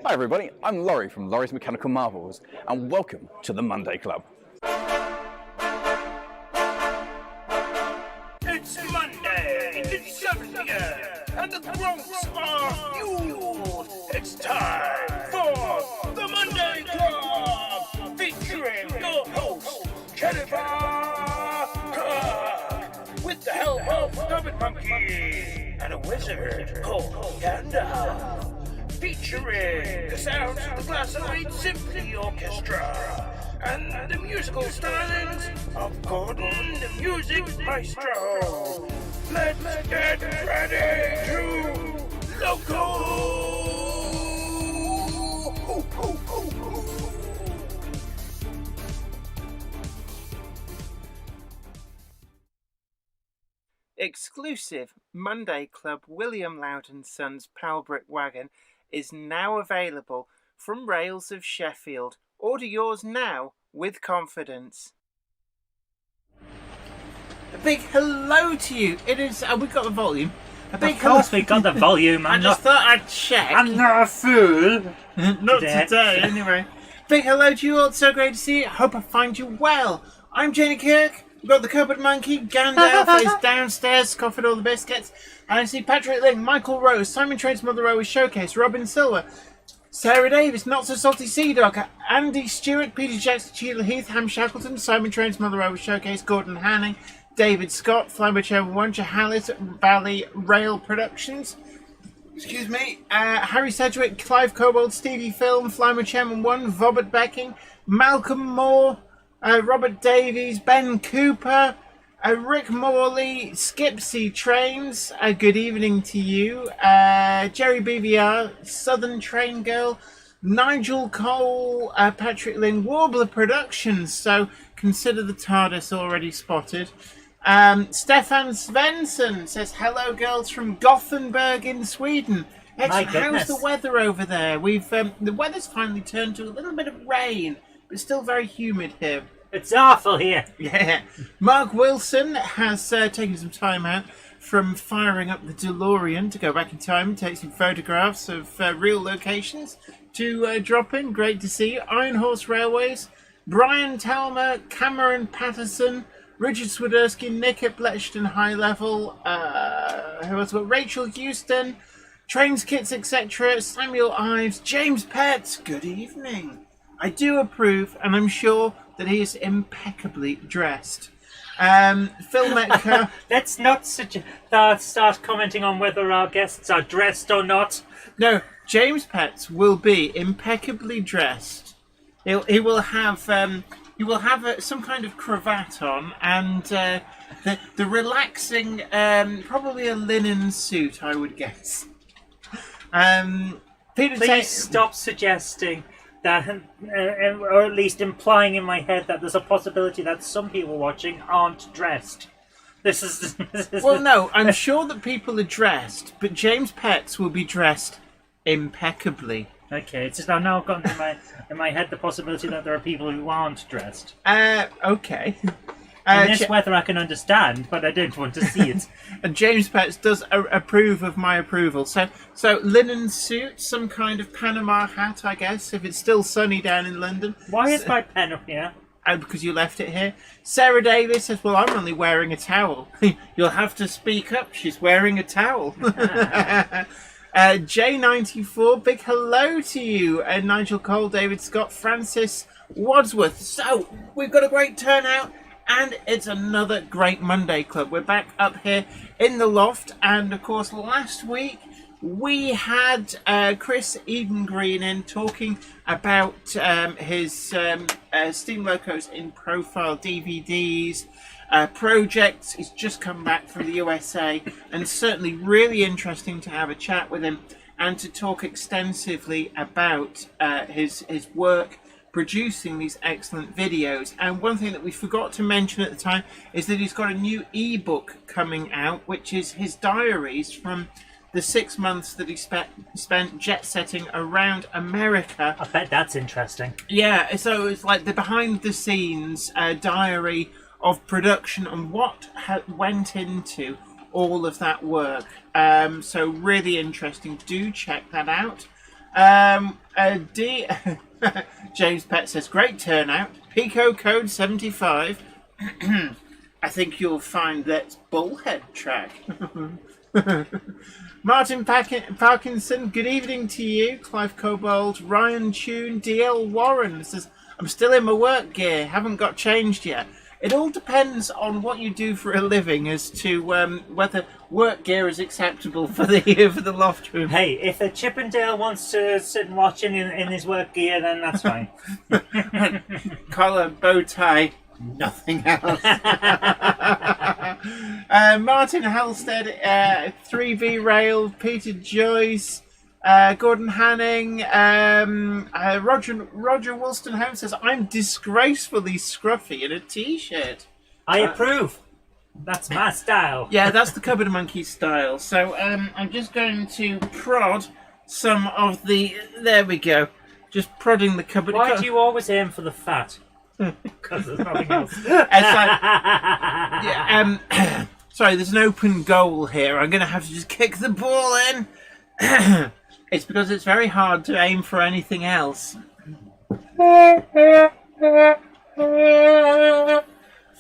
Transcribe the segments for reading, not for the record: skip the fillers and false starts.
Hi everybody, I'm Laurie from Laurie's Mechanical Marvels, and welcome to the Monday Club. It's Monday, it's 7th, and the Bronx are fueled. It's time for the Monday Club, featuring your host, Jennifer Kirk, with the help of Stupid Monkey and a wizard called Gandalf. Featuring the sounds of the Glass-O-Eight Symphony Orchestra and the musical stylings of Gordon, the Music Maestro. Let's get ready to Loco! Exclusive Monday Club William Loudon Sons Palbrick Wagon is now available from Rails of Sheffield. Order yours now with confidence. A big hello to you. It is. We got the volume. Of course we got the volume. I just thought I'd check. I'm not a fool. Not today, anyway. Big hello to you all. It's so great to see you. Hope I find you well. I'm Jenny Kirk. We've got the Cupboard Monkey. Gandalf is downstairs, coughing all the biscuits. And I see Patrick Ling, Michael Rose, Simon Train's Mother Rose Showcase, Robin Silver, Sarah Davis, Not So Salty Sea Dog, Andy Stewart, Peter Jackson, Sheila Heath, Ham Shackleton, Simon Train's Mother Rose Showcase, Gordon Hanning, David Scott, Flyby Chairman 1, Jahalis, Valley Rail Productions, excuse me, Harry Sedgwick, Clive Cobold, Stevie Film, Flyby Chairman 1, Robert Becking, Malcolm Moore, Robert Davies, Ben Cooper, Rick Morley, Skipsy Trains, good evening to you, Jerry BVR, Southern Train Girl, Nigel Cole, Patrick Lynn, Warbler Productions, so consider the TARDIS already spotted. Stefan Svensson says, hello girls from Gothenburg in Sweden. How's the weather over there? We've the weather's finally turned to a little bit of rain, but still very humid here. It's awful here. Yeah. Mark Wilson has taken some time out from firing up the DeLorean to go back in time and take some photographs of real locations to drop in. Great to see you. Iron Horse Railways, Brian Talmer, Cameron Patterson, Richard Swiderski, Nick at Bletchton High Level, who else? Rachel Houston, Trains, Kits, etc., Samuel Ives, James Petts, good evening. I do approve, and I'm sure that he is impeccably dressed. Phil Metcalf. Let's not start commenting on whether our guests are dressed or not. No, James Petts will be impeccably dressed. He will have some kind of cravat on and the relaxing, probably a linen suit, I would guess. Please stop suggesting that, or at least implying in my head that there's a possibility that some people watching aren't dressed. Well, no, I'm sure that people are dressed, but James Petts will be dressed impeccably. Okay, it's just I've now got in my head the possibility that there are people who aren't dressed. Okay. In this weather I can understand, but I don't want to see it. And James Petts does approve of my approval. So linen suit, some kind of Panama hat, I guess, if it's still sunny down in London. Why is my pen up here? Because you left it here. Sarah Davis says, well, I'm only wearing a towel. You'll have to speak up. She's wearing a towel. J94, big hello to you. Nigel Cole, David Scott, Francis Wadsworth. So, we've got a great turnout. And it's another great Monday Club. We're back up here in the loft. And, of course, last week we had Chris Eden Green in talking about his Steam Locos in Profile DVDs projects. He's just come back from the USA. And certainly really interesting to have a chat with him and to talk extensively about his work producing these excellent videos. And one thing that we forgot to mention at the time is that he's got a new ebook coming out, which is his diaries from the 6 months that he spent jet setting around America. I bet that's interesting. Yeah, so it's like the behind the scenes diary of production and what went into all of that work. So really interesting. Do check that out. James Pett says, great turnout. Pico code 75. I think you'll find that's Bullhead track. Martin Parkinson, good evening to you. Clive Cobold, Ryan Tune, DL Warren says, I'm still in my work gear, haven't got changed yet. It all depends on what you do for a living as to whether work gear is acceptable for the loft room. Hey, if a Chippendale wants to sit and watch in his work gear, then that's fine. Collar, bow tie, nothing else. Martin Halstead, 3V Rail, Peter Joyce, Gordon Hanning, Roger Wollstoneham says, I'm disgracefully scruffy in a t-shirt. I approve. That's my style. Yeah, that's the Cupboard Monkey style. So I'm just going to prod some of the... There we go. Just prodding the cupboard. Why do you always aim for the fat? Because there's nothing else. Sorry, there's an open goal here. I'm going to have to just kick the ball in. It's because it's very hard to aim for anything else.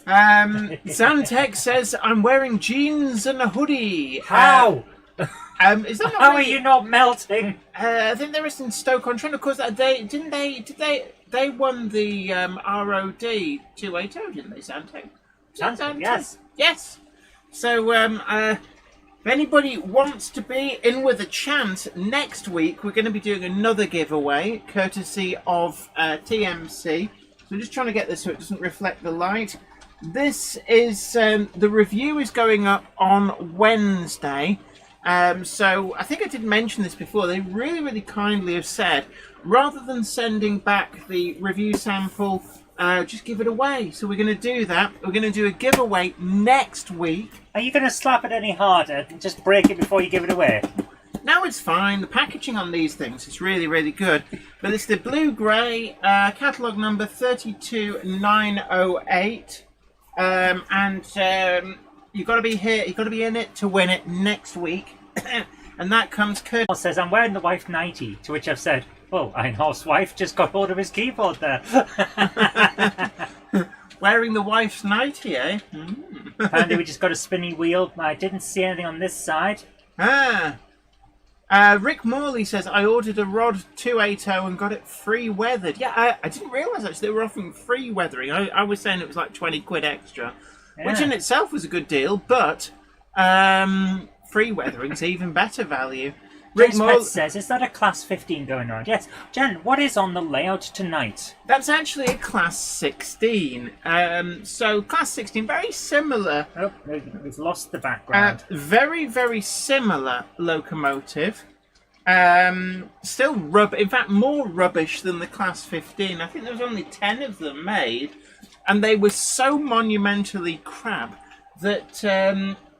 Zantec says, I'm wearing jeans and a hoodie. How? Is that not How are really- you not melting? I think they're in Stoke-on-Trent. Of course, they won the ROD 280, didn't they, Zantec? Zantec, yes. Yes. So, if anybody wants to be in with a chance, next week we're going to be doing another giveaway, courtesy of TMC. So I'm just trying to get this so it doesn't reflect the light. This is, the review is going up on Wednesday. So I think I did mention this before. They really, really kindly have said, rather than sending back the review sample, just give it away. So we're going to do that. We're going to do a giveaway next week. Are you going to slap it any harder and just break it before you give it away? No, it's fine. The packaging on these things is really, really good. But it's the blue-grey, catalogue number 32908. You've got to be here. You've got to be in it to win it next week. And that comes courtesy. Says, I'm wearing the wife 90, to which I've said, well, Einhorst's wife just got hold of his keyboard there. Wearing the wife's 90, eh? Apparently we just got a spinny wheel. I didn't see anything on this side. Rick Morley says, I ordered a Rod 280 and got it free weathered. Yeah, I didn't realise actually they were offering free weathering. I was saying it was like 20 quid extra, which in itself was a good deal, but free weathering's even better value. Rick Morley says, is that a Class 15 going on? Yes. Jen, what is on the layout tonight? That's actually a Class 16. So Class 16, very similar. Oh, we've lost the background. Very, very similar locomotive. Still in fact, more rubbish than the Class 15. I think there was only 10 of them made. And they were so monumentally crap that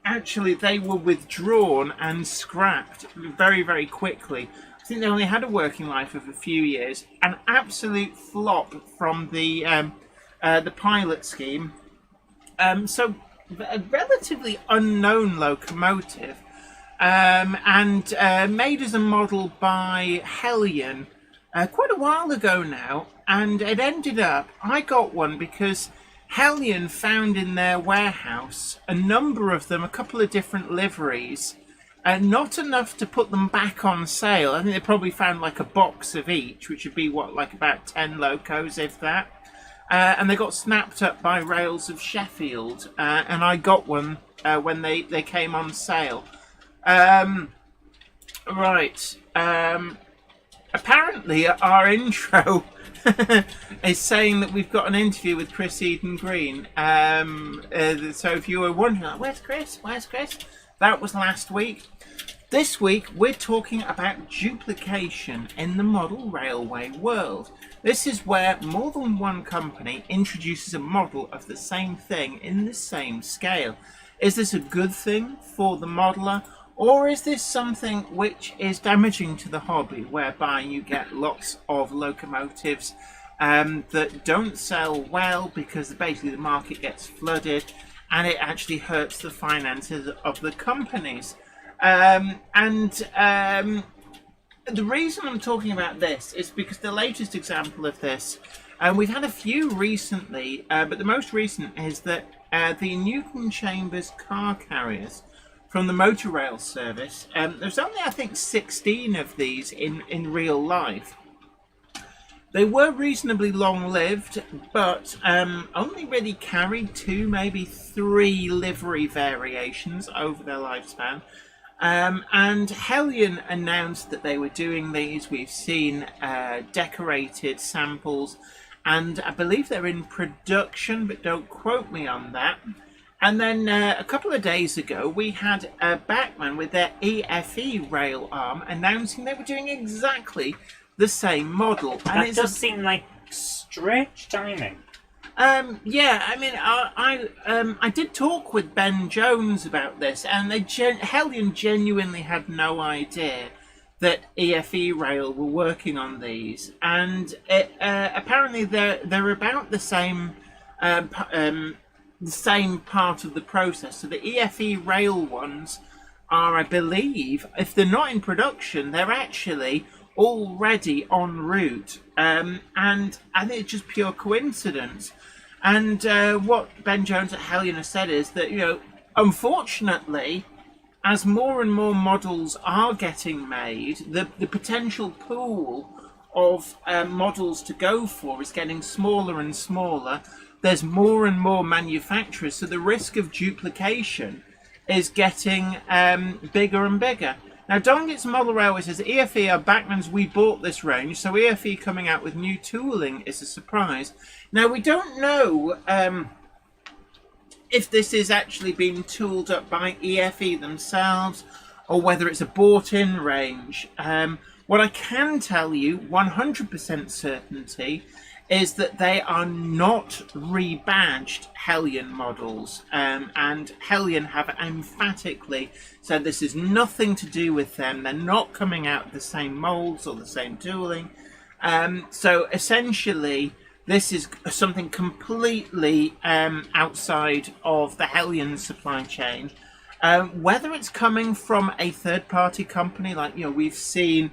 actually they were withdrawn and scrapped very, very quickly. I think they only had a working life of a few years. An absolute flop from the pilot scheme. So a relatively unknown locomotive, and made as a model by Hellion quite a while ago now. And it ended up, I got one because Hellion found in their warehouse a number of them, a couple of different liveries, and not enough to put them back on sale. I think they probably found like a box of each, which would be like about 10 locos, if that. And they got snapped up by Rails of Sheffield, and I got one when they came on sale. Apparently our intro is saying that we've got an interview with Chris Eden Green. So if you were wondering, like, where's Chris? That was last week. This week we're talking about duplication in the model railway world. This is where more than one company introduces a model of the same thing in the same scale. Is this a good thing for the modeler? Or is this something which is damaging to the hobby, whereby you get lots of locomotives that don't sell well because basically the market gets flooded and it actually hurts the finances of the companies? the reason I'm talking about this is because the latest example of this, and we've had a few recently, but the most recent is that the Newton Chambers car carriers from the motor rail service, there's only, I think, 16 of these in real life. They were reasonably long-lived, but only really carried 2, maybe 3 livery variations over their lifespan. And Hellion announced that they were doing these. We've seen decorated samples, and I believe they're in production, but don't quote me on that. And then a couple of days ago, we had Bachmann with their EFE rail arm announcing they were doing exactly the same model. And that does seem like strange timing. Yeah, I mean, I did talk with Ben Jones about this, and Hellion genuinely had no idea that EFE Rail were working on these, and apparently they're about the same part of the process. So the EFE Rail ones are, I believe, if they're not in production, they're actually already en route, and I think it's just pure coincidence. And what Ben Jones at Hellion has said is that, you know, unfortunately, as more and more models are getting made, the potential pool of models to go for is getting smaller and smaller. There's more and more manufacturers, so the risk of duplication is getting bigger and bigger. Now, Dongit's Model Railway says EFE are Bachmann's We Bought This range, so EFE coming out with new tooling is a surprise. Now, we don't know if this is actually being tooled up by EFE themselves or whether it's a bought-in range. What I can tell you, 100% certainty, is that they are not rebadged Hellion models, and Hellion have emphatically said this is nothing to do with them. They're not coming out of the same molds or the same tooling. So essentially, this is something completely outside of the Hellion supply chain. Whether it's coming from a third-party company, like, you know, we've seen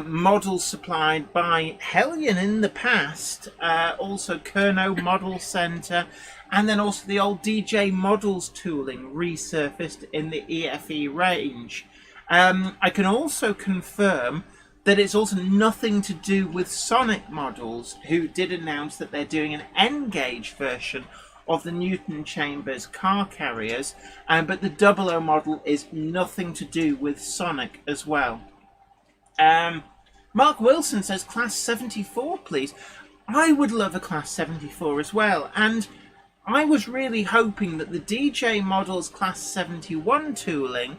models supplied by Hellion in the past, also Kerno Model Center, and then also the old DJ Models tooling resurfaced in the EFE range. I can also confirm that it's also nothing to do with Sonic Models, who did announce that they're doing an N-gauge version of the Newton Chambers car carriers, but the 00 model is nothing to do with Sonic as well. Mark Wilson says Class 74, please. I would love a Class 74 as well, and I was really hoping that the DJ Models Class 71 tooling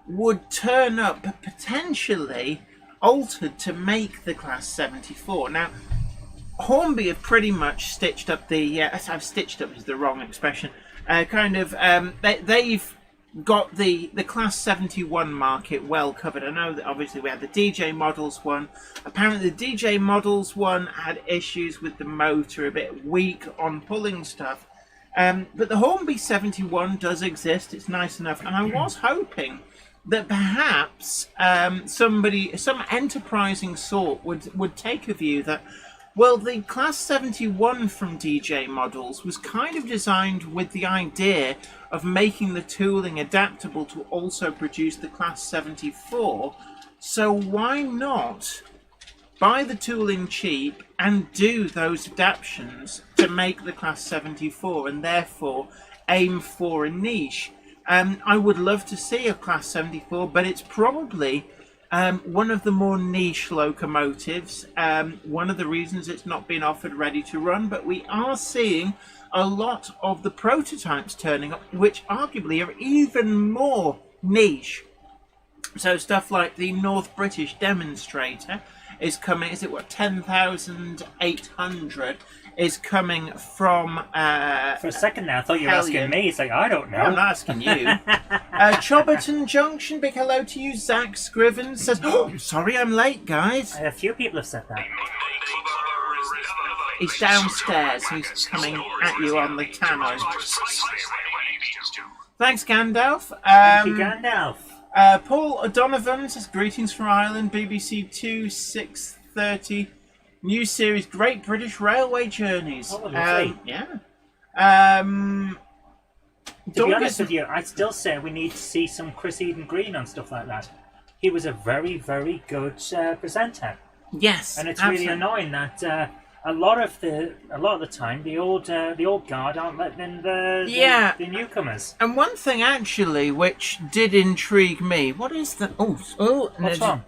would turn up potentially altered to make the Class 74. Now, Hornby have pretty much stitched up the... stitched up is the wrong expression. They've got the Class 71 market well covered. I know that obviously we had the DJ Models one. Apparently the DJ Models one had issues with the motor, a bit weak on pulling stuff. But the Hornby 71 does exist. It's nice enough. And I was hoping that perhaps some enterprising sort would take a view that, well, the Class 71 from DJ Models was kind of designed with the idea of making the tooling adaptable to also produce the Class 74. So why not buy the tooling cheap and do those adaptations to make the Class 74 and therefore aim for a niche? I would love to see a Class 74, but it's probably one of the more niche locomotives. One of the reasons it's not been offered ready to run, but we are seeing a lot of the prototypes turning up, which arguably are even more niche. So stuff like the North British Demonstrator is coming, is it what, 10,800 is coming from... For a second now, I thought you were asking me. It's like, I don't know. I'm not asking you. Chobberton Junction, big hello to you. Zach Scriven says, oh, sorry I'm late, guys. A few people have said that. He's downstairs. He's coming at you on the tannoy. Thanks, Gandalf. Thank you, Gandalf. Paul O'Donovan says, greetings from Ireland, BBC 2, 6:30. New series, Great British Railway Journeys. Oh, lovely. Yeah. To be honest with you, I still say we need to see some Chris Eden Green on stuff like that. He was a very, very good presenter. Yes, and it's absolutely. really annoying that a lot of the time the old guard aren't letting in the newcomers. And one thing actually which did intrigue me, what is that? Oh, what's wrong?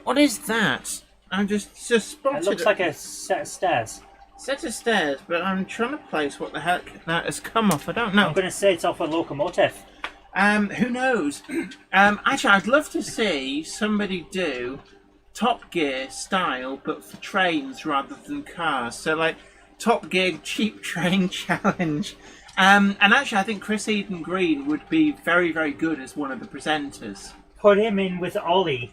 What is that? I just spotted it. Looks like a set of stairs. Set of stairs, but I'm trying to place what the heck that has come off. I don't know. I'm going to say it's off a locomotive. Who knows? Actually, I'd love to see somebody do Top Gear style, but for trains rather than cars. So, like, Top Gear Cheap Train Challenge. And actually, I think Chris Eden Green would be very, very good as one of the presenters. Put him in with Ollie.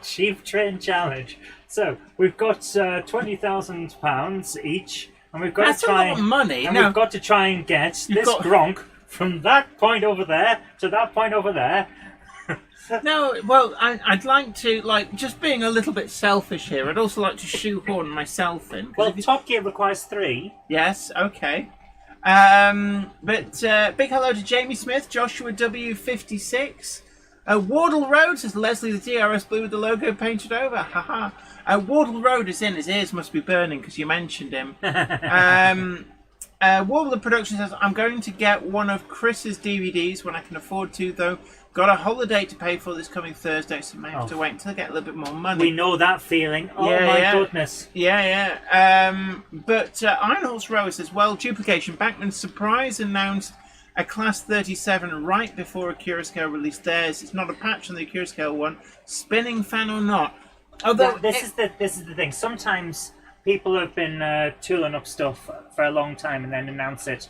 Cheap Train Challenge. So, we've got £20,000 each. And we've got That's to try a lot of money. And we've got to try and get this Gronk from that point over there to that point over there. No, well, I'd like to, like, just being a little bit selfish here, I'd also like to shoehorn myself in. Well, Top Gear requires 3. Yes, okay. But big hello to Jamie Smith, Joshua W56. Wardle Road says Leslie the DRS Blue with the logo painted over. Haha. Wardle Road is in, his ears must be burning because you mentioned him. Warbler Production says, I'm going to get one of Chris's DVDs when I can afford to, though. Got a holiday to pay for this coming Thursday, so may have to wait until I get a little bit more money. We know that feeling. Oh my goodness. Yeah. But Iron Horse Rower says, well, Duplication. Bachman's surprise announced a Class 37 right before Akira Scale released theirs. It's not a patch on the Akira Scale one. Spinning fan or not. Although this is the thing. Sometimes people have been tooling up stuff for a long time and then announce it.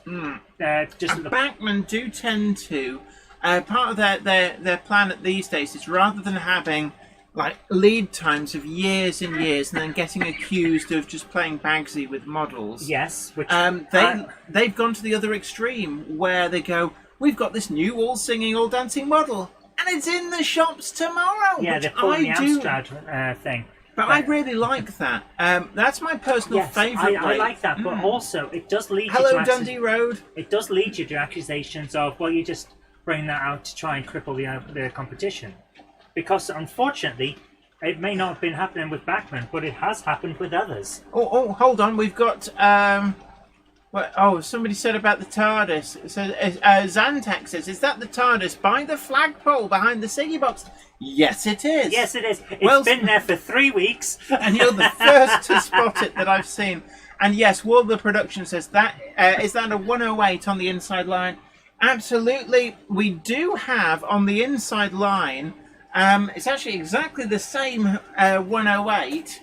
Bachman do tend to. Part of their plan at these days is rather than having like lead times of years and years and then getting accused of just playing Bagsy with models. Yes, which they've gone to the other extreme where they go, we've got this new all singing, all dancing model, and it's in the shops tomorrow. Yeah, they're pulling the Amstrad thing. But I really like that. That's my personal favourite. I like that, but also it does lead Hello, you to Dundee Road. It does lead you to accusations of, well, you just bring that out to try and cripple the competition. Because unfortunately, it may not have been happening with Bachman, but it has happened with others. Oh, hold on. We've got... somebody said about the TARDIS. So, Zantac says, is that the TARDIS by the flagpole behind the Siggy box? Yes, it is. Yes, it is. It's been there for 3 weeks. And you're the first to spot it that I've seen. And yes, Warbler Production says, that is that a 108 on the inside line? Absolutely. We do have on the inside line, it's actually exactly the same 108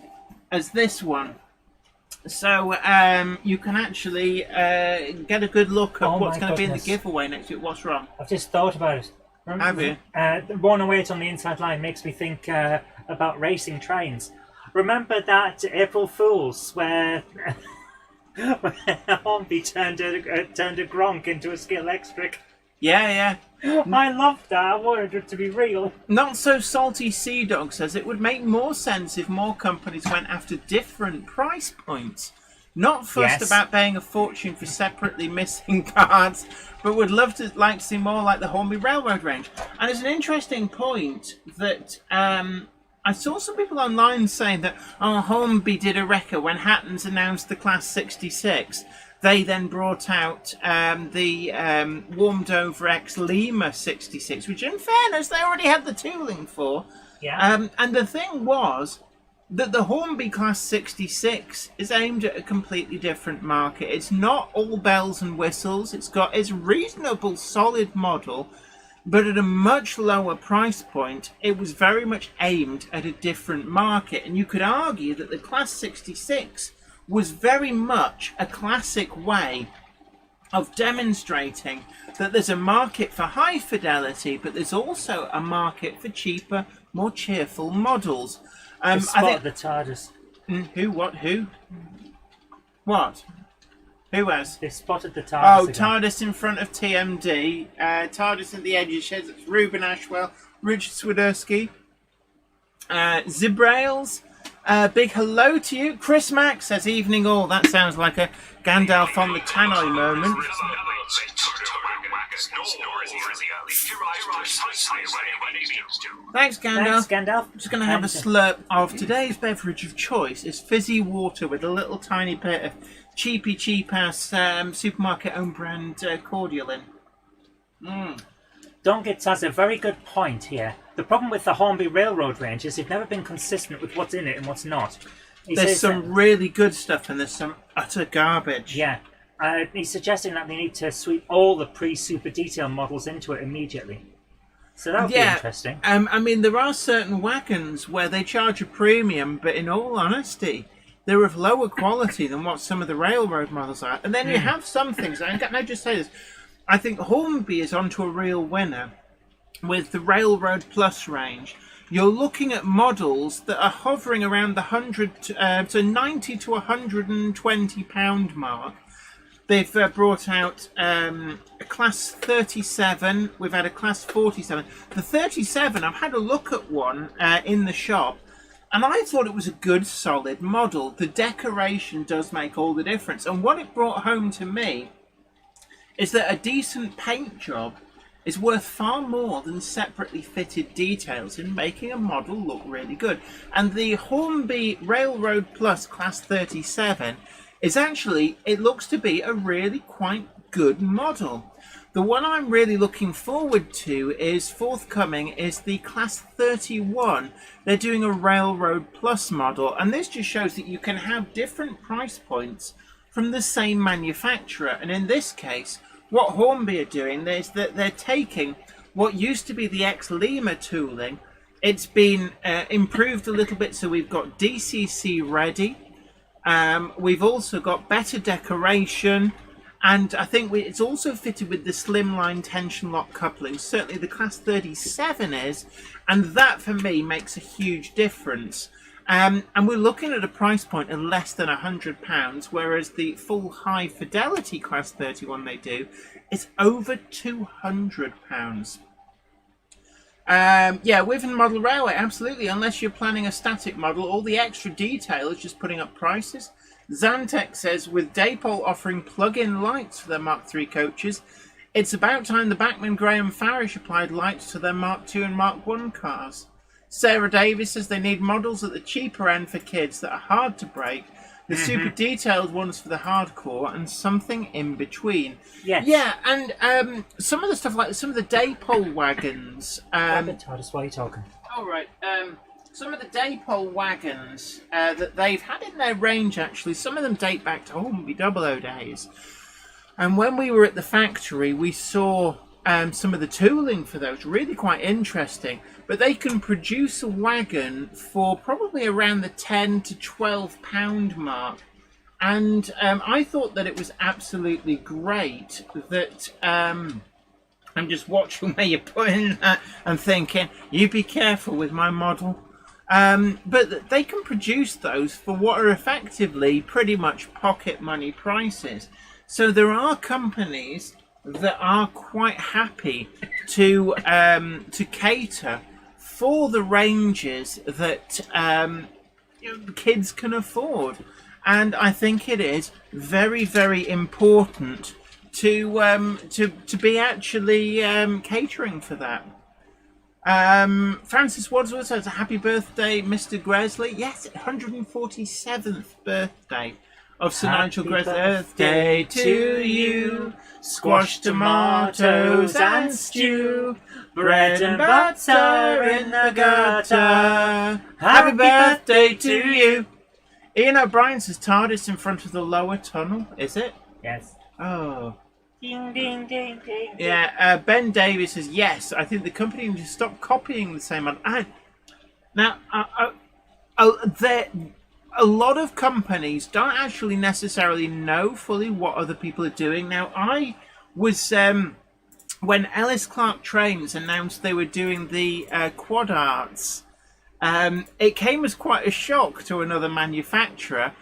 as this one. So you can actually get a good look at what's going to be in the giveaway next week. What's wrong? I've just thought about it. Have you? The 108 on the inside line makes me think about racing trains. Remember that April Fool's where Hornby turned a Gronk into a Skill Electric? Yeah. I loved that. I wanted it to be real. Not So Salty Sea Dog says it would make more sense if more companies went after different price points. Not fussed about paying a fortune for separately missing cards, but would like to see more like the Hornby Railroad range. And it's an interesting point that I saw some people online saying that Hornby did a wrecker when Hattons announced the Class 66. They then brought out the warmed over X Lima 66, which in fairness they already had the tooling for. Yeah. And the thing was that the Hornby Class 66 is aimed at a completely different market. It's not all bells and whistles. It's a reasonable, solid model, but at a much lower price point. It was very much aimed at a different market. And you could argue that the Class 66 was very much a classic way of demonstrating that there's a market for high fidelity, but there's also a market for cheaper, more cheerful models. I think the TARDIS. Who? What? Who? What? Who has? They spotted the TARDIS Oh, again. TARDIS in front of TMD. TARDIS at the edge of the sheds. It's Ruben Ashwell, Richard Swiderski, Zibrails. Big hello to you. Chris Mack says, evening all. That sounds like a Gandalf on the Tannoy moment. Thanks, Gandalf. Thanks, Gandalf. I'm just going to have a slurp of today's beverage of choice. It's fizzy water with a little tiny bit of cheap-ass supermarket own brand cordial in. Dongitz has a very good point here. The problem with the Hornby Railroad range is they've never been consistent with what's in it and what's not. There's some really good stuff and there's some utter garbage. Yeah. He's suggesting that they need to sweep all the pre-super detail models into it immediately. So that would be interesting. I mean, there are certain wagons where they charge a premium, but in all honesty, they're of lower quality than what some of the railroad models are. And then you have some things, and can I just say this? I think Hornby is onto a real winner with the Railroad Plus range. You're looking at models that are hovering around the 90 to £120 mark. They've brought out a class 37. We've had a class 47. The 37, I've had a look at one in the shop, and I thought it was a good, solid model. The decoration does make all the difference. And what it brought home to me is that a decent paint job is worth far more than separately fitted details in making a model look really good. And the Hornby Railroad Plus Class 37 is actually, it looks to be a really quite good model. The one I'm really looking forward to is forthcoming is the Class 31. They're doing a Railroad Plus model, and this just shows that you can have different price points from the same manufacturer. And in this case, what Hornby are doing is that they're taking what used to be the ex-Lima tooling. It's been improved a little bit, so we've got DCC ready. We've also got better decoration, and I think it's also fitted with the slimline tension lock coupling. Certainly the Class 37 is, and that for me makes a huge difference. And we're looking at a price point of less than £100, whereas the full high fidelity Class 31 they do is over £200. With a model railway, absolutely. Unless you're planning a static model, all the extra detail is just putting up prices. Zantec says, with Daypole offering plug-in lights for their Mark III coaches, it's about time the Bachmann Graham Farish applied lights to their Mark II and Mark I cars. Sarah Davis says they need models at the cheaper end for kids that are hard to break, the super detailed ones for the hardcore, and something in between. Yes. Yeah, and some of the stuff like some of the Daypole wagons. TARDIS, what are you talking? All right. Some of the Daypole wagons that they've had in their range, actually, some of them date back to Hornby 00 days. And when we were at the factory, we saw some of the tooling for those, really quite interesting. But they can produce a wagon for probably around the £10 to £12 mark. And I thought that it was absolutely great that... I'm just watching where you're putting that and thinking, you be careful with my model. But they can produce those for what are effectively pretty much pocket money prices. So there are companies that are quite happy to cater for the ranges that kids can afford. And I think it is very, very important to be actually catering for that. Francis Wadsworth says, happy birthday, Mr. Gresley. Yes, 147th birthday of Sir Nigel Gresley. Birthday to you, squashed tomatoes and stew, bread and butter in the gutter. Happy birthday to you. Ian O'Brien says, TARDIS in front of the lower tunnel, is it? Yes. Oh. Ding, ding, ding, ding. Yeah, Ben Davis says, yes, I think the company needs to stop copying the same model. Now, a lot of companies don't actually necessarily know fully what other people are doing. Now, I was, when Ellis Clark Trains announced they were doing the Quad Arts, it came as quite a shock to another manufacturer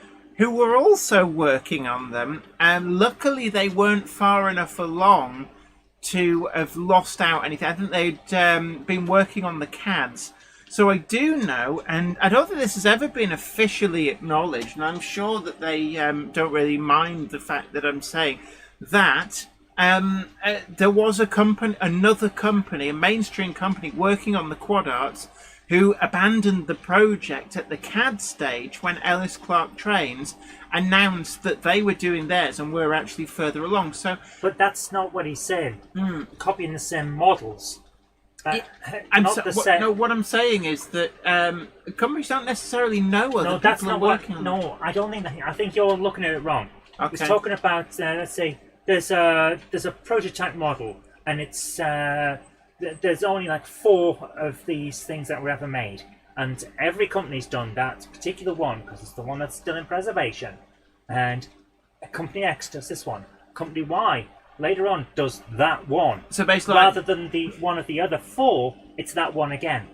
who were also working on them. Luckily, they weren't far enough along to have lost out anything. I think they'd been working on the CADs. So I do know, and I don't think this has ever been officially acknowledged, and I'm sure that they don't really mind the fact that I'm saying that there was another company, a mainstream company working on the Quad Arts, who abandoned the project at the CAD stage when Ellis Clark Trains announced that they were doing theirs and were actually further along. So, but that's not what he said. Copying the same models. What I'm saying is that companies don't necessarily know other people are working on. No, I don't think that. I think you're looking at it wrong. Okay. He's talking about, let's say, there's a prototype model, and it's there's only like 4 of these things that were ever made, and every company's done that particular one because it's the one that's still in preservation. And Company X does this one. Company Y later on does that one. So basically, rather than the one of the other 4, it's that one again.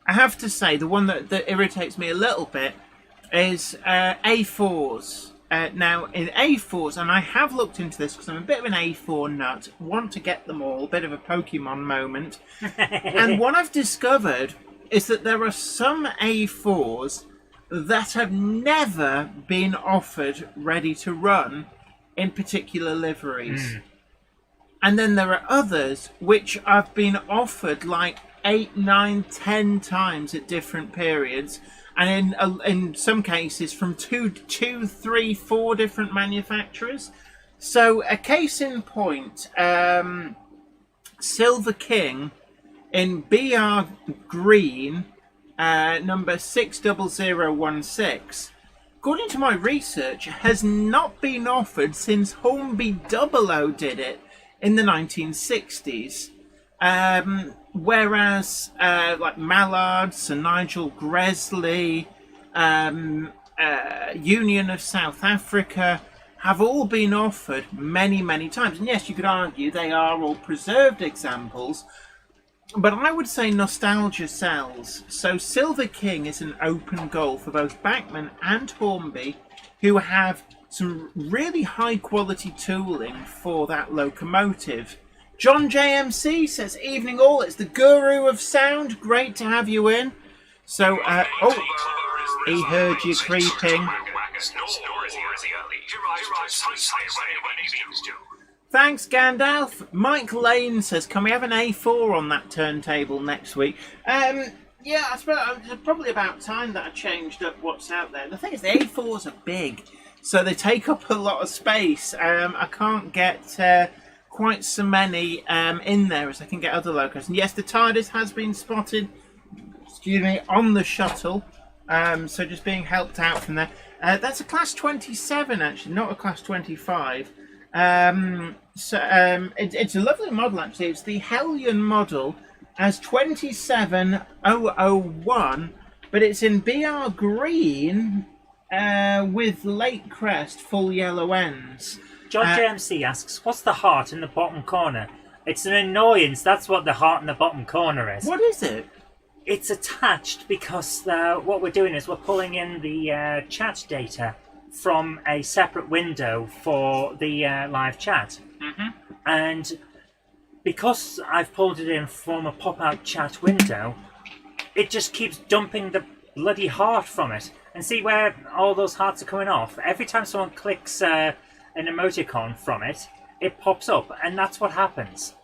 I have to say, the one that irritates me a little bit is A4s. Now, in A4s, and I have looked into this because I'm a bit of an A4 nut, want to get them all, a bit of a Pokemon moment. And what I've discovered is that there are some A4s that have never been offered ready to run in particular liveries. And then there are others which have been offered like 8, 9, 10 times at different periods, and in some cases from 2, 3, 4 different manufacturers. So a case in point, Silver King in BR Green, number 60016, according to my research, has not been offered since Hornby 00 did it in the 1960s. Whereas like Mallard, Sir Nigel Gresley, Union of South Africa have all been offered many, many times. And yes, you could argue they are all preserved examples, but I would say nostalgia sells. So Silver King is an open goal for both Bachmann and Hornby, who have some really high quality tooling for that locomotive. John JMC says, "Evening all, it's the guru of sound. Great to have you in." So, he heard you creeping. Thanks, Gandalf. Mike Lane says, "Can we have an A4 on that turntable next week?" Yeah, I suppose it's probably about time that I changed up what's out there. The thing is, the A4s are big, so they take up a lot of space. I can't get quite so many in there as I can get other locos. And yes, the TARDIS has been spotted, on the shuttle. So just being helped out from there. That's a class 27 actually, not a class 25. It's a lovely model actually. It's the Hellion model as 27001, but it's in BR green with late crest, full yellow ends. John JMC asks, "What's the heart in the bottom corner?" It's an annoyance. That's what the heart in the bottom corner is. What is it? It's attached because what we're doing is we're pulling in the chat data from a separate window for the live chat. And because I've pulled it in from a pop-out chat window, it just keeps dumping the bloody heart from it. And see where all those hearts are coming off? Every time someone clicks an emoticon from it, it pops up, and that's what happens.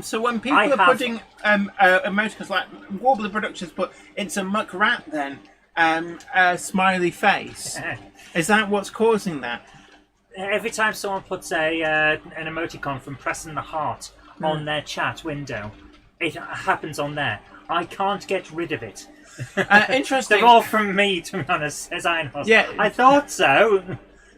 So when people are putting emoticons, like Warbler Productions, but it's a muck rat then, a smiley face. Is that what's causing that? Every time someone puts an emoticon from pressing the heart on their chat window, it happens on there. I can't get rid of it. Interesting. They're all from me, to be honest, says Ironhorse. Yeah. I thought so.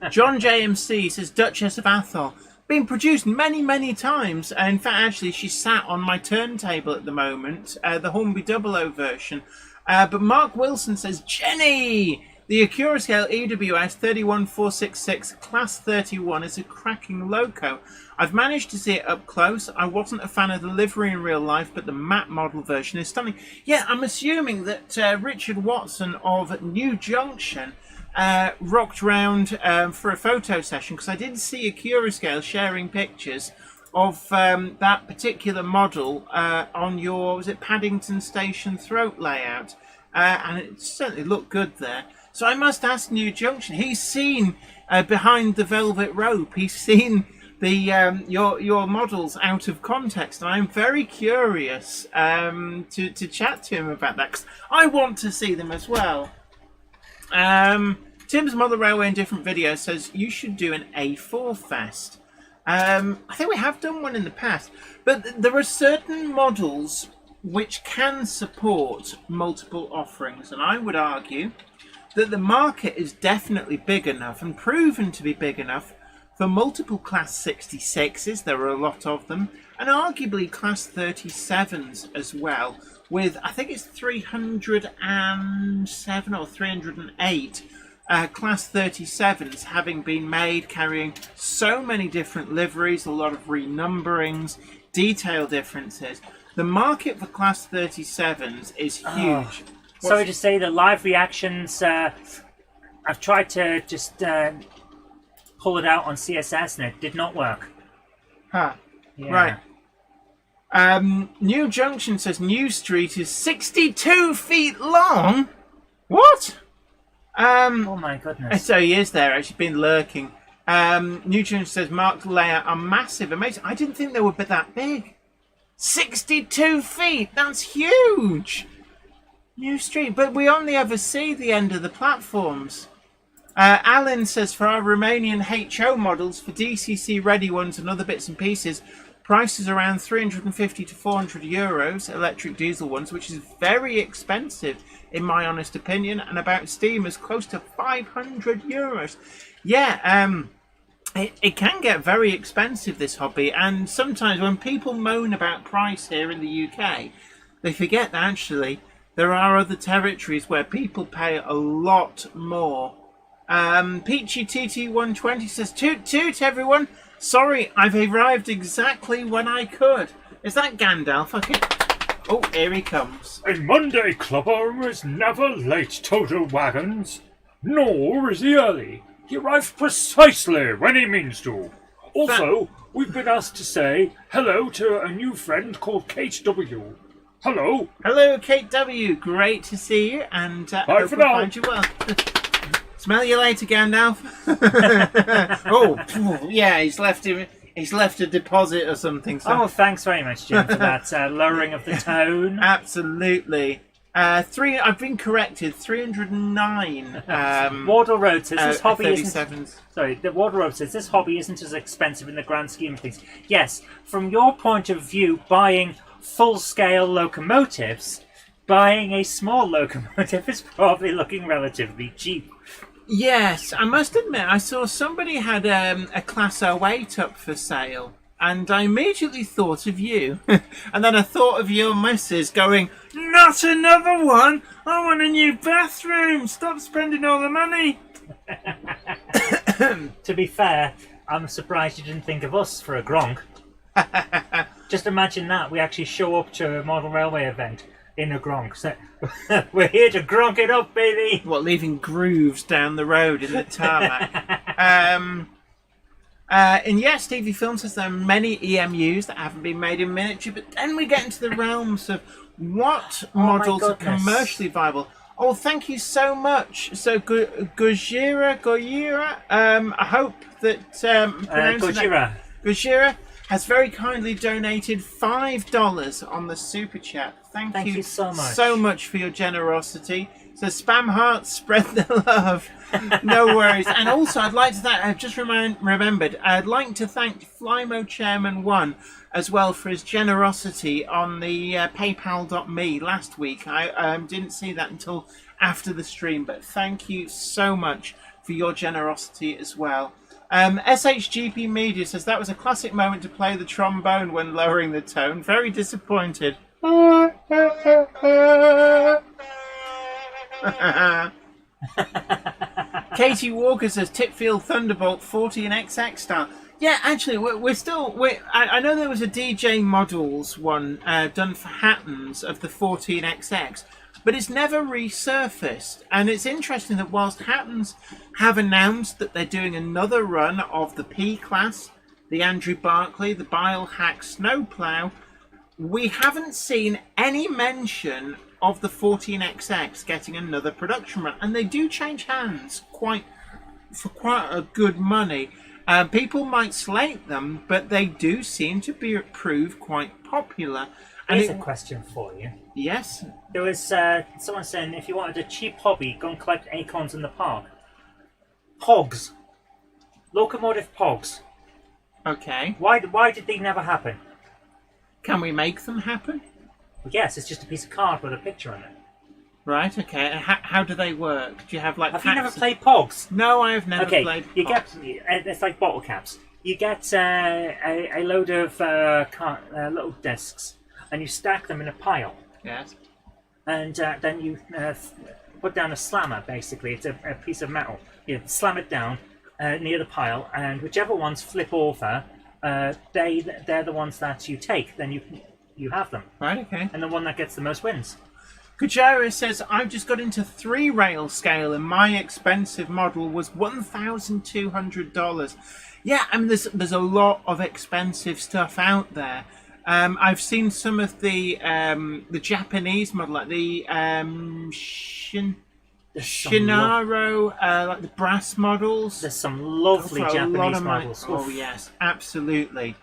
John JMC says, "Duchess of Athol. Been produced many, many times. In fact, actually, she's sat on my turntable at the moment, the Hornby 00 version. But Mark Wilson says, "Jenny! The Accurascale EWS 31466 Class 31 is a cracking loco. I've managed to see it up close. I wasn't a fan of the livery in real life, but the map model version is stunning." Yeah, I'm assuming that Richard Watson of New Junction rocked round for a photo session because I did see a Curascale sharing pictures of that particular model on your, was it Paddington Station throat layout, and it certainly looked good there. So I must ask New Junction, he's seen behind the velvet rope, he's seen the your models out of context, and I'm very curious to chat to him about that because I want to see them as well. Tim's Model Railway in different videos says you should do an A4 Fest. I think we have done one in the past, but there are certain models which can support multiple offerings, and I would argue that the market is definitely big enough and proven to be big enough for multiple Class 66s, there are a lot of them, and arguably Class 37s as well, with I think it's 307 or 308 Class 37s having been made, carrying so many different liveries, a lot of renumberings, detail differences. The market for Class 37s is huge. Sorry to say, the live reactions, I've tried to just pull it out on CSS and it did not work. Huh. Yeah. Right. New Junction says New Street is 62 feet long. What? Oh my goodness. So he is there, actually been lurking. New Junction says marked layout are massive. Amazing. I didn't think they would be that big. 62 feet. That's huge. New Street. But we only ever see the end of the platforms. Alan says for our Romanian HO models, for DCC ready ones and other bits and pieces, prices around 350 to 400 euros, electric diesel ones, which is very expensive in my honest opinion, and about Steam is close to 500 euros. Yeah, it can get very expensive, this hobby, and sometimes when people moan about price here in the UK, they forget that actually there are other territories where people pay a lot more. Peachy TT120 says, toot toot everyone, sorry I've arrived exactly when I could. Is that Gandalf? Oh, here he comes. A Monday clubber is never late, Total Wagons. Nor is he early. He arrives precisely when he means to. Also, we've been asked to say hello to a new friend called Kate W. Hello. Hello, Kate W. Great to see you, and Bye hope for we'll now. find you well. Smell you later, Gandalf. Oh, yeah, he's left a deposit or something. So. Oh, thanks very much, Jim, for that lowering of the tone. Absolutely. I've been corrected. 309. Wardle Road says this hobby 37s. isn't. Sorry, the Wardle Road says this hobby isn't as expensive in the grand scheme of things. Yes, from your point of view, buying full-scale locomotives, buying a small locomotive is probably looking relatively cheap. Yes, I must admit, I saw somebody had a Class 08 up for sale, and I immediately thought of you. And then I thought of your missus going, not another one! I want a new bathroom! Stop spending all the money! To be fair, I'm surprised you didn't think of us for a gronk. Just imagine that, we actually show up to a model railway event in a gronk. So, we're here to gronk it up, baby! What, leaving grooves down the road in the tarmac? And yes, Stevie Film says there are many EMUs that haven't been made in miniature, but then we get into the realms of what models are commercially viable. Oh, thank you so much. So, Gojira, I hope that Gojira has very kindly donated $5 on the super chat. Thank you so much for your generosity. So spam hearts, spread the love. No worries. And also, I'd like to thank, I've just remembered, I'd like to thank Flymo Chairman 1 as well for his generosity on the paypal.me last week. I didn't see that until after the stream, but thank you so much for your generosity as well. SHGP Media says that was a classic moment to play the trombone when lowering the tone. Very disappointed. Katie Walker says Tipfield Thunderbolt 14XX style. Yeah, actually, we're still. I know there was a DJ Models one done for Hattons of the 14XX. but it's never resurfaced. And it's interesting that whilst Hattons have announced that they're doing another run of the P-Class, the Andrew Barclay, the Biohack Snowplow, we haven't seen any mention of the 14XX getting another production run. And they do change hands for quite a good money. People might slate them, but they do seem to prove quite popular. Here's a question for you. Yes? There was someone saying if you wanted a cheap hobby, go and collect acorns in the park. Pogs. Locomotive Pogs. Okay. Why did they never happen? Can we make them happen? Well, yes, it's just a piece of card with a picture on it. Right, okay. And how do they work? Do you have like Have you never packs? played Pogs? No, I have never Okay, played. you Pogs. get it's like bottle caps. You get a load of little discs, and you stack them in a pile. Yes. And then you put down a slammer. Basically, it's a piece of metal. You slam it down near the pile, and whichever ones flip over, they're the ones that you take. Then you have them, Right, okay. and the one that gets the most wins. Kujara says, I've just got into 3-rail scale and my expensive model was $1,200. Yeah, I mean, there's a lot of expensive stuff out there. I've seen some of the Japanese model, like the Shinaro, like the brass models. There's some lovely For a lot Japanese of models. Oh, yes, absolutely.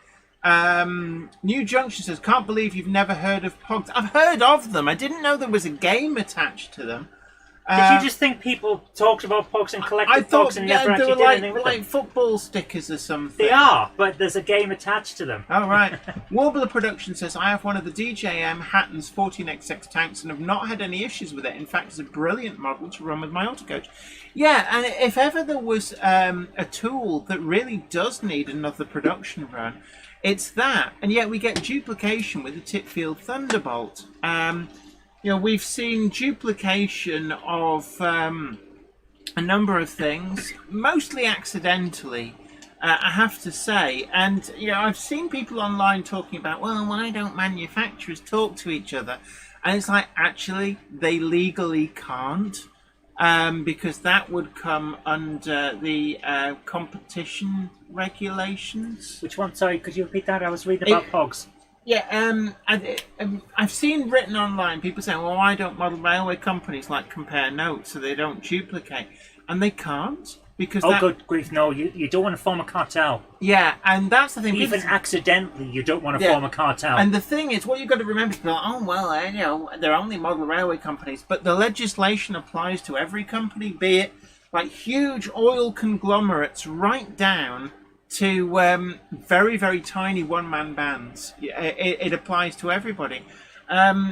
New Junction says, can't believe you've never heard of Pogs. I've heard of them. I didn't know there was a game attached to them. Did you just think people talked about Pogs and collected I thought Pogs and never they actually were did anything with like them? football stickers or something. They are, but there's a game attached to them. Oh, right. Warbler Production says, I have one of the DJM Hatton's 14XX tanks and have not had any issues with it. In fact, it's a brilliant model to run with my autocoach. Yeah, and if ever there was a tool that really does need another production run, it's that. And yet we get duplication with the Tipfield Thunderbolt. We've seen duplication of a number of things, mostly accidentally, I have to say. And, I've seen people online talking about, well, why don't manufacturers talk to each other? And it's like, actually, they legally can't, because that would come under the competition regulations. Which one? Sorry, could you repeat that? I was reading about Pogs. Yeah, I've seen written online people saying, well, why don't model railway companies compare notes so they don't duplicate? And they can't, because Good grief, no, you don't want to form a cartel. Yeah, and that's the thing. Even accidentally, you don't want to form a cartel. And the thing is, what you've got to remember is, they're only model railway companies, but the legislation applies to every company, be it like huge oil conglomerates right down to very, very tiny one-man bands. It applies to everybody.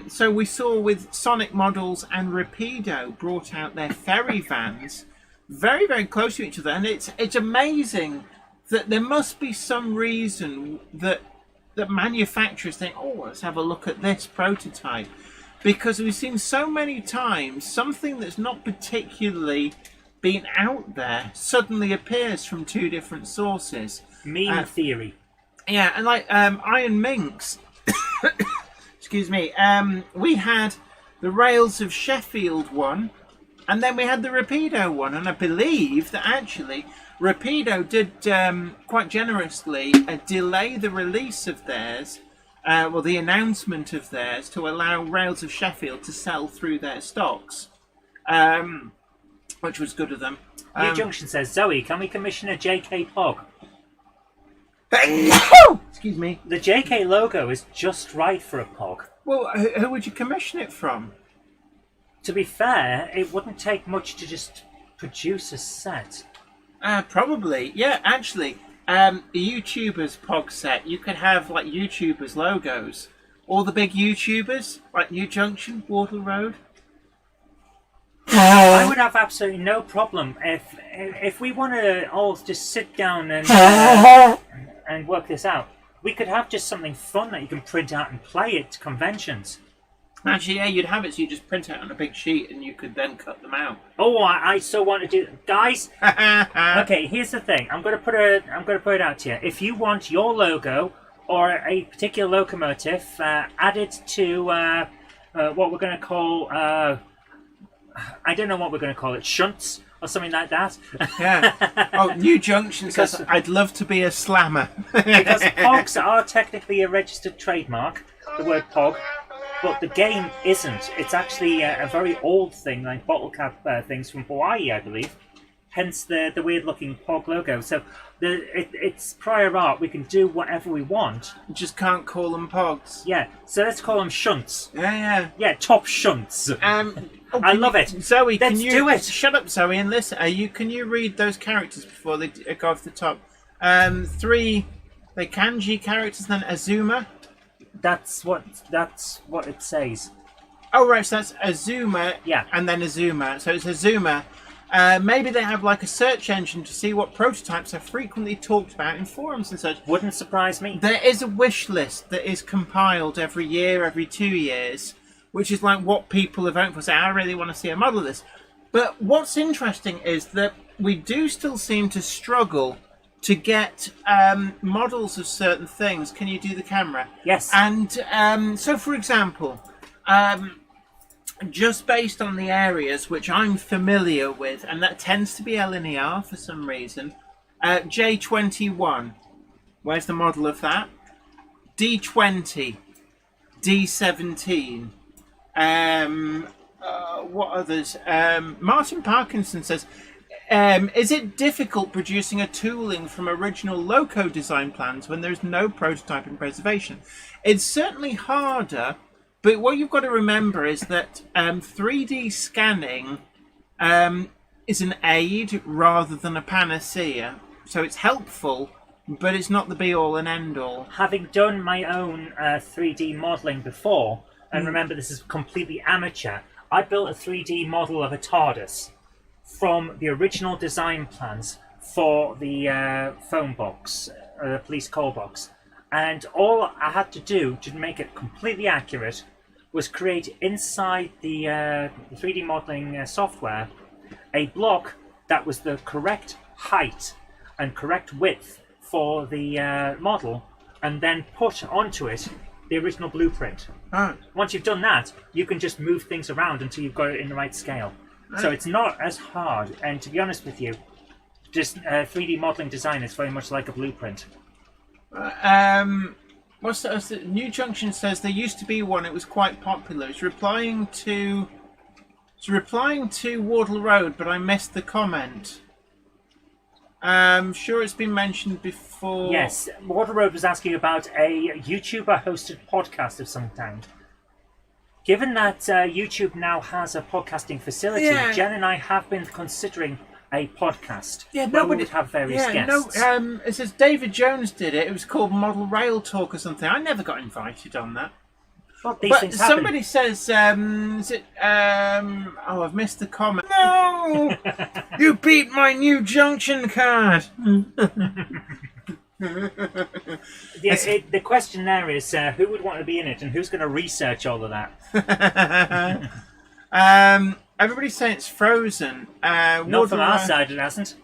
So we saw with Sonic Models and Rapido brought out their ferry vans very, very close to each other. And it's amazing that there must be some reason that manufacturers think, oh, let's have a look at this prototype. Because we've seen so many times something that's not particularly been out there suddenly appears from two different sources. Meme theory. Yeah, and like Iron Minx, excuse me, we had the Rails of Sheffield one, and then we had the Rapido one, and I believe that actually Rapido did quite generously delay the release of theirs, the announcement of theirs, to allow Rails of Sheffield to sell through their stocks. Which was good of them. New Junction says, Zoe, can we commission a JK Pog? Excuse me. The JK logo is just right for a Pog. Well, who would you commission it from? To be fair, it wouldn't take much to just produce a set. Probably. Yeah, actually, the YouTubers Pog set, you could have like YouTubers logos. All the big YouTubers, like New Junction, Wardle Road. I would have absolutely no problem if we want to all just sit down and work this out. We could have just something fun that you can print out and play at conventions. Actually, yeah, you'd have it so you just print it on a big sheet and you could then cut them out. Oh, I so want to do, guys. Okay, here's the thing. I'm going to put it out to you. If you want your logo or a particular locomotive added to what we're going to call, I don't know what we're going to call it, shunts or something like that. Yeah. Oh, New Junction says, I'd love to be a slammer. Because pogs are technically a registered trademark, the word pog, but the game isn't. It's actually a very old thing, like bottle cap things from Hawaii, I believe. Hence the weird-looking pog logo. So it's prior art. We can do whatever we want. You just can't call them pogs. Yeah, so let's call them shunts. Yeah. Yeah, top shunts. I love it. Zoe, Let's do it. Shut up, Zoe, and listen. Can you read those characters before they go off the top? 3 the kanji characters, then Azuma. That's what it says. Oh right, so that's Azuma. Yeah. And then Azuma. So it's Azuma. Maybe they have like a search engine to see what prototypes are frequently talked about in forums and such. Wouldn't surprise me. There is a wish list that is compiled every year, every 2 years, which is like what people are voting for. Say, I really want to see a model of this. But what's interesting is that we do still seem to struggle to get models of certain things. Can you do the camera? Yes. And so, for example, just based on the areas which I'm familiar with, and that tends to be linear for some reason, J21, where's the model of that? D20, D17, what others? Martin Parkinson says, is it difficult producing a tooling from original Loco design plans when there's no prototyping preservation? It's certainly harder, but what you've got to remember is that 3D scanning is an aid rather than a panacea. So it's helpful, but it's not the be-all and end-all. Having done my own 3D modelling before, and remember this is completely amateur, I built a 3D model of a TARDIS from the original design plans for the phone box, the police call box. And all I had to do to make it completely accurate was create inside the 3D modelling software a block that was the correct height and correct width for the model, and then put onto it the original blueprint. Once you've done that, you can just move things around until you've got it in the right scale. So it's not as hard, and to be honest with you, just 3D modelling design is very much like a blueprint. What's that? New Junction says there used to be one. It was quite popular. It's replying to Wardle Road, but I missed the comment. Sure, it's been mentioned before. Yes, Wardle Road was asking about a YouTuber-hosted podcast of some kind. Given that YouTube now has a podcasting facility, Jen and I have been considering a podcast where we would have various guests. It says David Jones did it. It was called Model Rail Talk or something. I never got invited on that. Well, these but things happen. somebody says, is it? Oh, I've missed the comment. No, you beat my New Junction card. The question there is who would want to be in it and who's going to research all of that? Everybody's saying it's Frozen. Not from our side, it hasn't.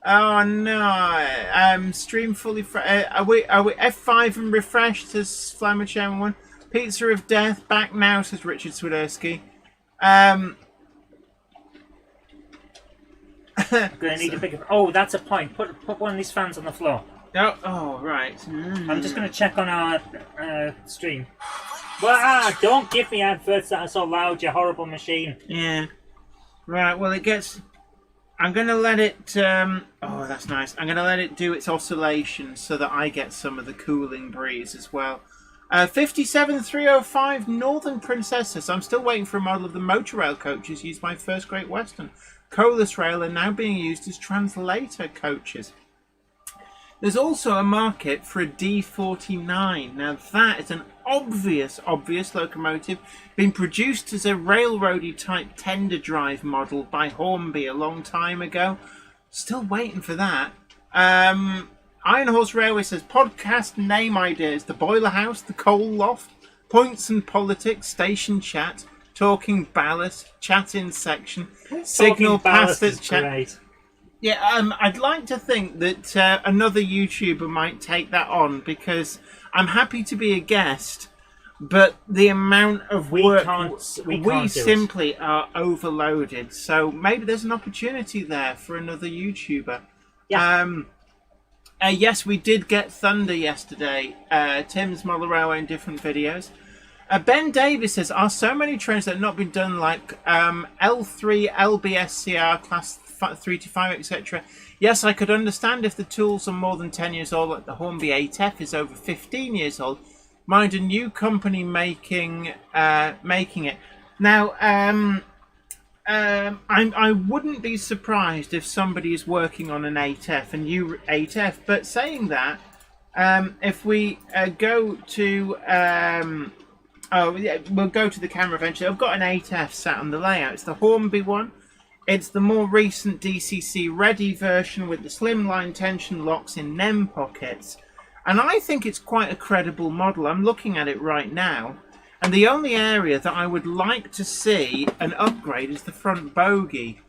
Oh no! Stream fully. Are we F5 and refresh? Says Flammer Chairman 1. Pizza of Death back now, says Richard Swiderski. I'm going to need a bigger. Oh, that's a point. Put one of these fans on the floor. Oh right. I'm just going to check on our stream. Well, don't give me adverts that are so loud, you horrible machine. Yeah. Right, well it gets... I'm going to let it... oh, that's nice. I'm going to let it do its oscillation so that I get some of the cooling breeze as well. 57305 Northern Princess says, I'm still waiting for a model of the motor rail coaches used by First Great Western. Colas Rail are now being used as translator coaches. There's also a market for a D49. Now that is an obvious locomotive being produced as a railroady type tender drive model by Hornby a long time ago. Still waiting for that. Iron Horse Railway says podcast name ideas: the Boiler House, the Coal Loft, Points and Politics, Station Chat, Talking Ballast, Chat in Section, Signal Past at Chat. Great. Yeah, I'd like to think that another YouTuber might take that on, because I'm happy to be a guest, but the amount of We work we can't do simply are overloaded. So maybe there's an opportunity there for another YouTuber. Yeah. Yes, we did get Thunder yesterday. Tim's Moloroa in different videos. Ben Davis says, are so many trains that have not been done, like L3, LBSCR, class 3 to 5, etc.? Yes, I could understand if the tools are more than 10 years old, like the Hornby 8F is over 15 years old. Mind a new company making it. Now, I wouldn't be surprised if somebody is working on an 8F, a new 8F. But saying that, if we go to... oh, yeah, we'll go to the camera eventually. I've got an 8F sat on the layout. It's the Hornby one. It's the more recent DCC ready version with the slimline tension locks in NEM pockets. And I think it's quite a credible model. I'm looking at it right now. And the only area that I would like to see an upgrade is the front bogie.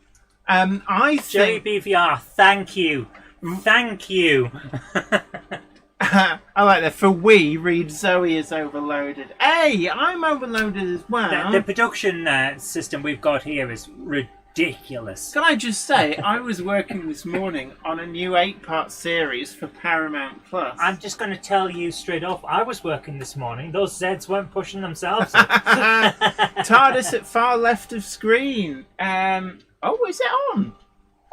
I think... JBVR, thank you. Thank you. I like that. For we, read Zoe is overloaded. Hey, I'm overloaded as well. The production system we've got here is ridiculous. Can I just say, I was working this morning on a new 8-part series for Paramount Plus. I'm just going to tell you straight off, I was working this morning. Those Zeds weren't pushing themselves. TARDIS at far left of screen. Oh, is it on?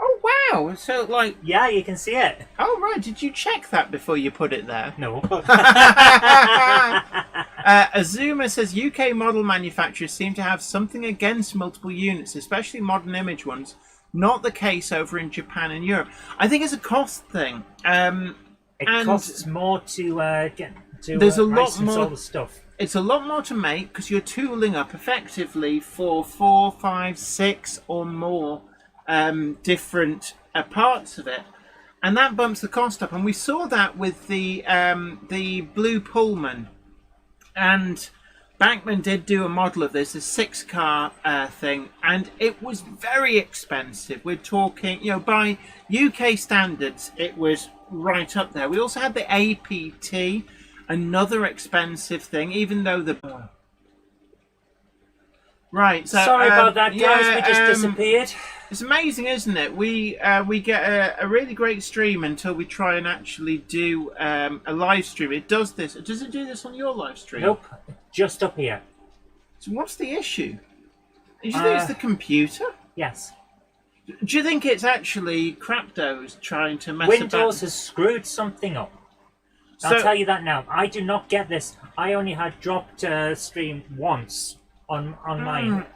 Oh, wow. So, like... Yeah, you can see it. Oh, right. Did you check that before you put it there? No. Azuma says, UK model manufacturers seem to have something against multiple units, especially modern image ones. Not the case over in Japan and Europe. I think it's a cost thing. It costs more to get to there's a lot license more all the stuff. It's a lot more to make because you're tooling up effectively for 4, 5, 6 or more different parts of it, and that bumps the cost up. And we saw that with the Blue Pullman, and Bachmann did do a model of this, a 6-car thing, and it was very expensive. We're talking, by UK standards, it was right up there. We also had the APT, another expensive thing, even though the... Right, so... Sorry about that, guys, we just disappeared. It's amazing, isn't it? We get a really great stream until we try and actually do a live stream. It does this. Does it do this on your live stream? Nope, just up here. So what's the issue? Do you think it's the computer? Yes. Do you think it's actually Crapdos trying to mess Windows has screwed something up. I'll So- tell you that now. I do not get this. I only had dropped stream once on mine.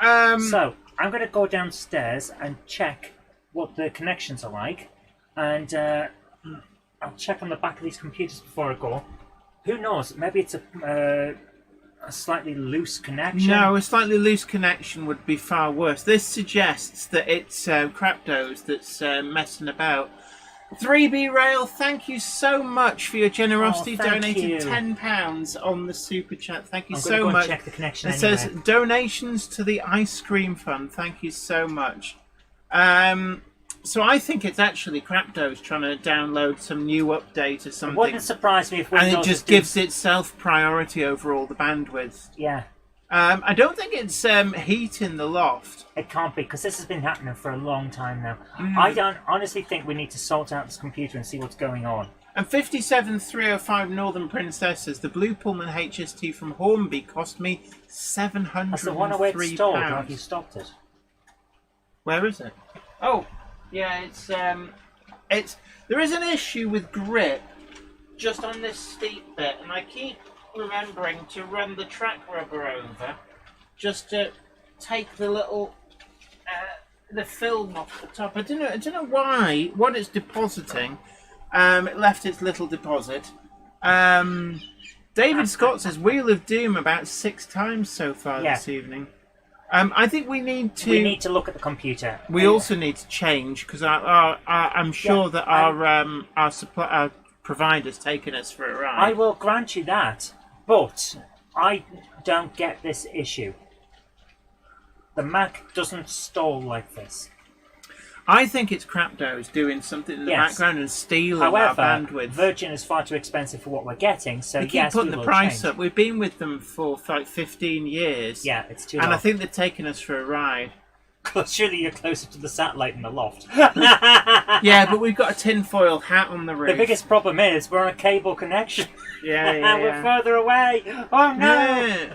So I'm going to go downstairs and check what the connections are like, and I'll check on the back of these computers before I go. Who knows? Maybe it's a slightly loose connection. No, a slightly loose connection would be far worse. This suggests that it's Crapdos that's messing about. 3B Rail, thank you so much for your generosity. Oh, thank donated you. £10 on the super chat. Thank you I'm so gonna go much. And check the connection It anyway. says donations to the ice cream fund. Thank you so much. So I think it's actually Crapdos trying to download some new update or It something, wouldn't surprise me if Windows and it just is doing- gives itself priority over all the bandwidth. Yeah, I don't think it's heat in the loft. it can't be, because this has been happening for a long time now. I don't honestly think we need to sort out this computer and see what's going on. And 57305 Northern Princess says, the Blue Pullman HST from Hornby cost me £703. That's the one away to stalled, or have you stopped it? Where is it? Oh, yeah, it's there is an issue with grip just on this steep bit, and I keep remembering to run the track rubber over just to take the little the film off the top. I don't know why. What it's depositing. It left its little deposit. David Scott says Wheel of Doom about 6 times so far this evening. I think we need to look at the computer. We also need to change, because I'm sure that our provider's taken us for a ride. I will grant you that, but I don't get this issue. The Mac doesn't stall like this. I think it's Crapdos doing something in the Yes. background and stealing our However, bandwidth. Virgin is far too expensive for what we're getting, so They keep yes, putting we the will price change. up. We've been with them for like 15 years. Yeah, it's too And low. I think they've taken us for a ride. Surely you're closer to the satellite in the loft. Yeah, but we've got a tinfoil hat on the roof. The biggest problem is we're on a cable connection. Yeah. We're further away. Oh no!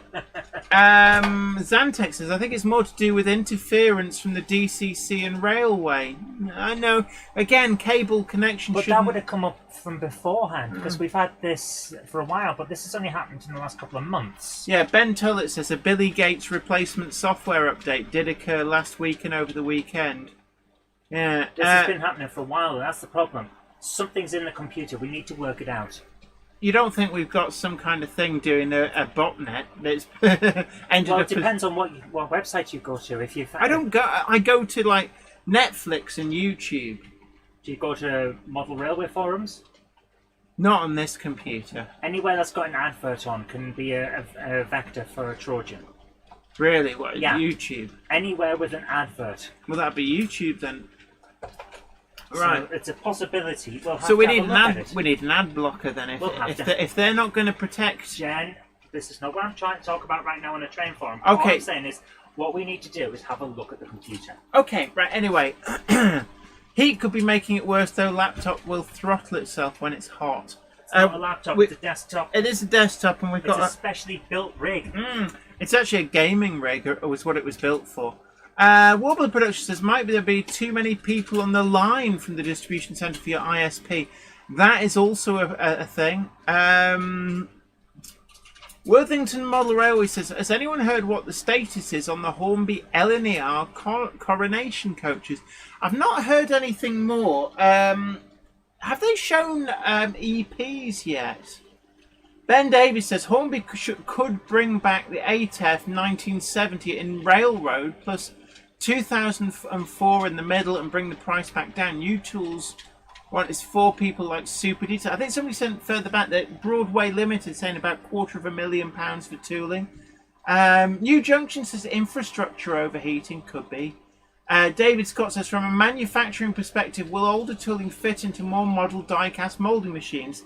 Zantex says, I think it's more to do with interference from the DCC and railway. I know. Again, cable connection But shouldn't... that would have come up from beforehand, because we've had this for a while, but this has only happened in the last couple of months. Yeah, Ben Tullett says a Billy Gates replacement software update did occur last week and over the weekend. Yeah. This has been happening for a while, and that's the problem. Something's in the computer, we need to work it out. You don't think we've got some kind of thing doing a botnet that's ended Well, up... it depends on what website you go to. If you I go to like Netflix and YouTube. Do you go to model railway forums? Not on this computer. Anywhere that's got an advert on can be a vector for a Trojan. Really? What? Yeah. YouTube? Anywhere with an advert. Well, that'd be YouTube then. Right. So it's a possibility. We'll have So we to need have an a look at ad. it. We need an ad blocker then. We'll have to. If they're not going to protect. Jen, this is not what I'm trying to talk about right now on a train forum. All Okay. I'm saying is, what we need to do is have a look at the computer. Okay. Right. Anyway, heat could be making it worse though. Laptop will throttle itself when it's hot. It's not a laptop, it's a desktop. It is a desktop, and we've It's got. a specially built rig. It's actually a gaming rig, or was what it was built for. Warbler Production says, might there be too many people on the line from the distribution centre for your ISP? That is also a thing. Worthington Model Railway says, has anyone heard what the status is on the Hornby LNER coronation coaches? I've not heard anything more. Have they shown EPs yet? Ben Davies says Hornby could bring back the ATEF 1970 in Railroad plus 2004 in the middle and bring the price back down. New tools want is 4 people like Super Detail. I think somebody sent further back that Broadway Limited saying about £250,000 for tooling. New Junction says infrastructure overheating could be. David Scott says from a manufacturing perspective, will older tooling fit into more model die-cast moulding machines?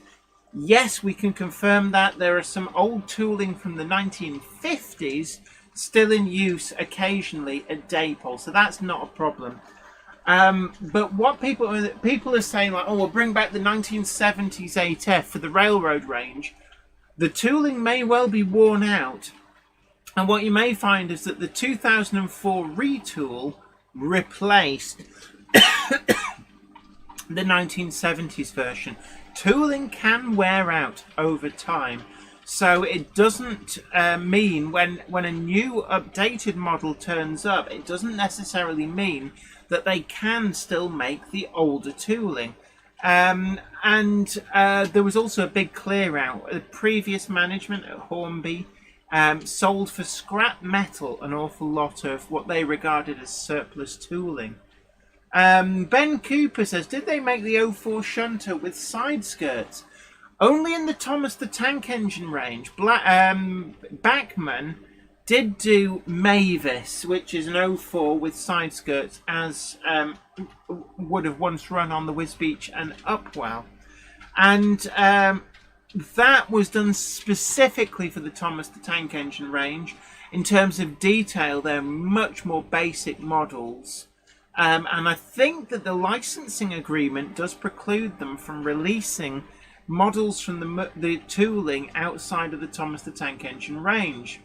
Yes, we can confirm that. There are some old tooling from the 1950s still in use occasionally at Daypole, so that's not a problem. But what people are saying, like, oh, we'll bring back the 1970s ATEF for the railroad range. The tooling may well be worn out, and what you may find is that the 2004 retool replaced the 1970s version. Tooling can wear out over time, so it doesn't mean when a new updated model turns up, it doesn't necessarily mean that they can still make the older tooling. And there was also a big clear out. The previous management at Hornby sold for scrap metal an awful lot of what they regarded as surplus tooling. Ben Cooper says, did they make the 04 shunter with side skirts? Only in the Thomas the Tank Engine range. Bachmann did do Mavis, which is an 04 with side skirts, as would have once run on the Wisbeach and Upwell. And that was done specifically for the Thomas the Tank Engine range. In terms of detail, they're much more basic models. And I think that the licensing agreement does preclude them from releasing models from the tooling outside of the Thomas the Tank Engine range.